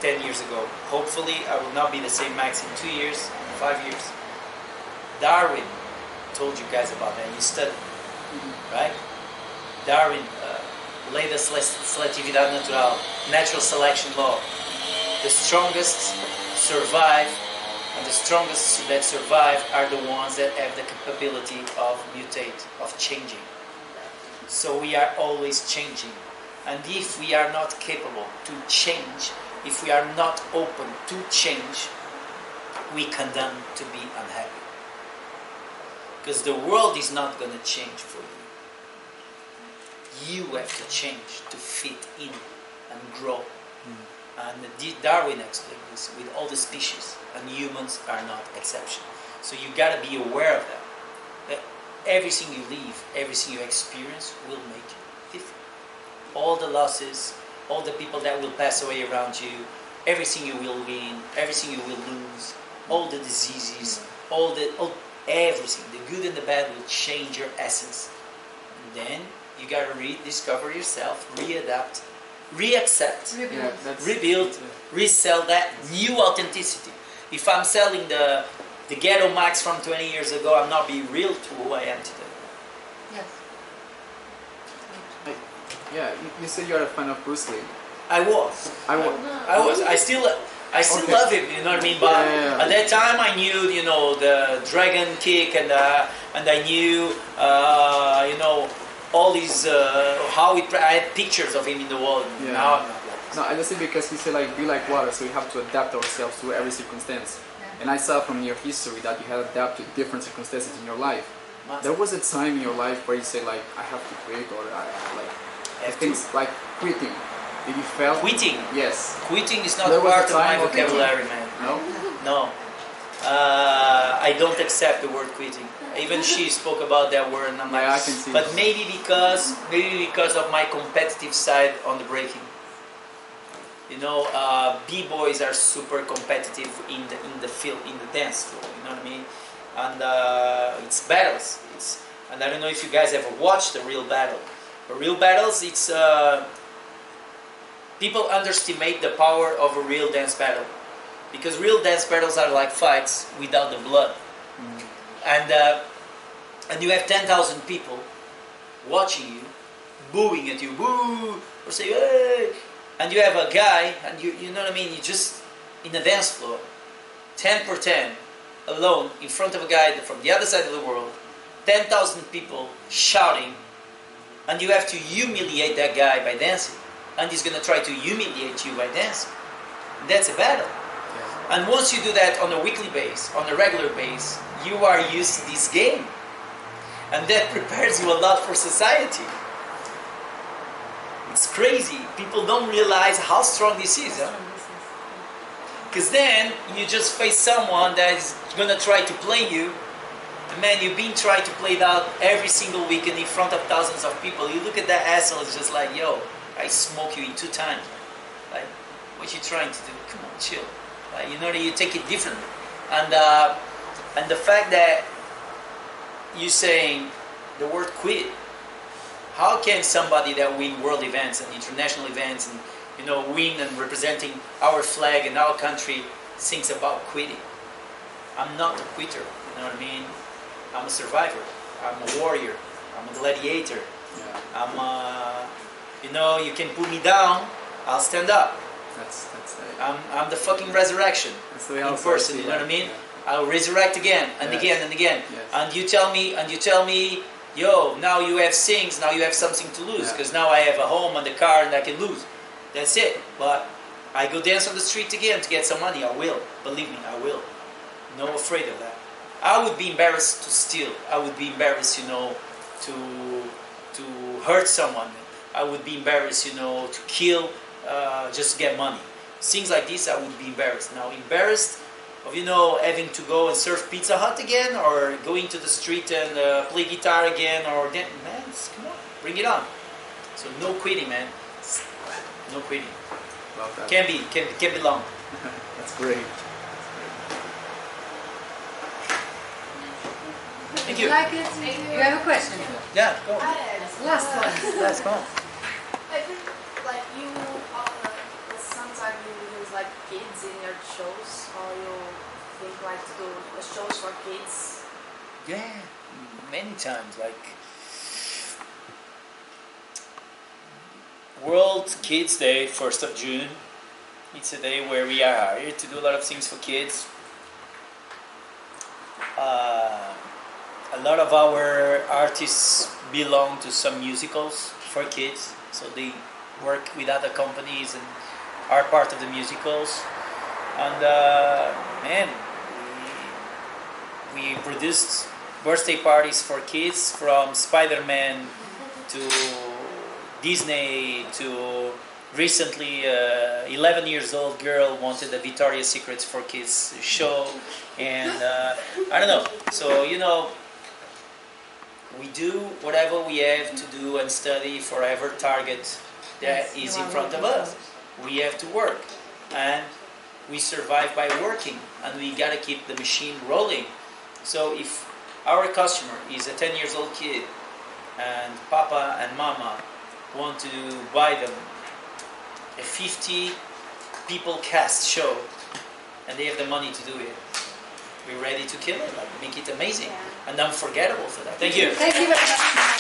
10 years ago. Hopefully I will not be the same Max in 2 years, 5 years. Darwin told you guys about that. You studied, right? Darwin, lei da seletividade natural, natural selection law. The strongest survive, and the strongest that survive are the ones that have the capability of mutate, of changing. So we are always changing. And if we are not capable to change, if we are not open to change, we condemn to be unhappy. Because the world is not going to change for you. You have to change to fit in and grow. And Darwin explained this with all the species, and humans are not exception. So you got to be aware of that. That everything you live, everything you experience will make you different. All the losses, all the people that will pass away around you, everything you will win, everything you will lose, all the diseases, everything, the good and the bad will change your essence. And then you got to rediscover yourself, readapt, reaccept, rebuild, resell that new authenticity. If I'm selling the ghetto Max from 20 years ago, I'm not being real to who I am today. Yes. Yeah, you said you're a fan of Bruce Lee. I was. I still Okay. love him. You know what I mean? But Yeah. at that time, I knew, the dragon kick, and I knew, all these I had pictures of him in the wall. Yeah. Now I'm not like that. No, I just think because he said like be like water, so we have to adapt ourselves to every circumstance. Yeah. And I saw from your history that you had adapted to different circumstances in your life. There was a time in your life where you say like I have to quit or Have things like quitting. Did you feel Quitting. Yes. Quitting is not There was part a of my time of quitting. vocabulary, man. No. No. I don't accept the word quitting. Even she spoke about that word, and I'm like, Yeah, I can see. but maybe because of my competitive side on the breaking. You know, b-boys are super competitive in the field, in the dance floor. You know what I mean? And it's battles. And I don't know if you guys ever watched a real battle. A real battles, it's people underestimate the power of a real dance battle, because real dance battles are like fights without the blood. And you have 10,000 people watching you, booing at you, boo, or say, hey, and you have a guy, and you know what I mean, you just, in a dance floor, 10 per 10, alone, in front of a guy from the other side of the world, 10,000 people shouting, and you have to humiliate that guy by dancing, and he's going to try to humiliate you by dancing. That's a battle. And once you do that on a weekly base, on a regular base, you are used to this game. And that prepares you a lot for society. It's crazy. People don't realize how strong this is. Because then you just face someone that is going to try to play you. And man, you've been trying to play that every single weekend in front of thousands of people. You look at that asshole, it's just like, yo, I smoke you in 2 times. Like, what you trying to do? Come on, chill. You know, you take it differently. And the fact that you saying the word quit, how can somebody that win world events and international events and, you know, win and representing our flag and our country thinks about quitting? I'm not a quitter, you know what I mean? I'm a survivor. I'm a warrior. I'm a gladiator. Yeah. I'm you know, you can put me down, I'll stand up. That's I'm the fucking resurrection in person, you know what I mean? Yeah. I'll resurrect again and again and again. Yes. And you tell me, yo, now you have things, now you have something to lose, because now I have a home and a car and I can lose. That's it. But I go dance on the street again to get some money. I will. Believe me, I will. No afraid of that. I would be embarrassed to steal. I would be embarrassed, you know, to hurt someone. I would be embarrassed, you know, to kill just to get money. Things like this, I would be embarrassed. Now, embarrassed of, you know, having to go and serve Pizza Hut again, or going to the street and play guitar again, or man, come on, bring it on. So no quitting, man. No quitting. Love that. Can be long. That's great. Thank you. Like it? You have a question? Yeah, go. Last one. Let's go. I think like you, sometimes you use like kids in your shows, or you think like to do shows for kids. Yeah, many times. Like World Kids Day, 1st of June. It's a day where we are hired to do a lot of things for kids. A lot of our artists belong to some musicals for kids, so they work with other companies and are part of the musicals. And man, we produced birthday parties for kids, from Spider-Man to Disney to recently 11 years old girl wanted a Victoria's Secrets for Kids show, and I don't know, so you know, we do whatever we have to do and study for whatever target that is in front of us. We have to work, and we survive by working, and we gotta keep the machine rolling. So if our customer is a 10 years old kid and Papa and Mama want to buy them a 50 people cast show and they have the money to do it, we're ready to kill it, like make it amazing and unforgettable for that. Thank you. Thank you very much.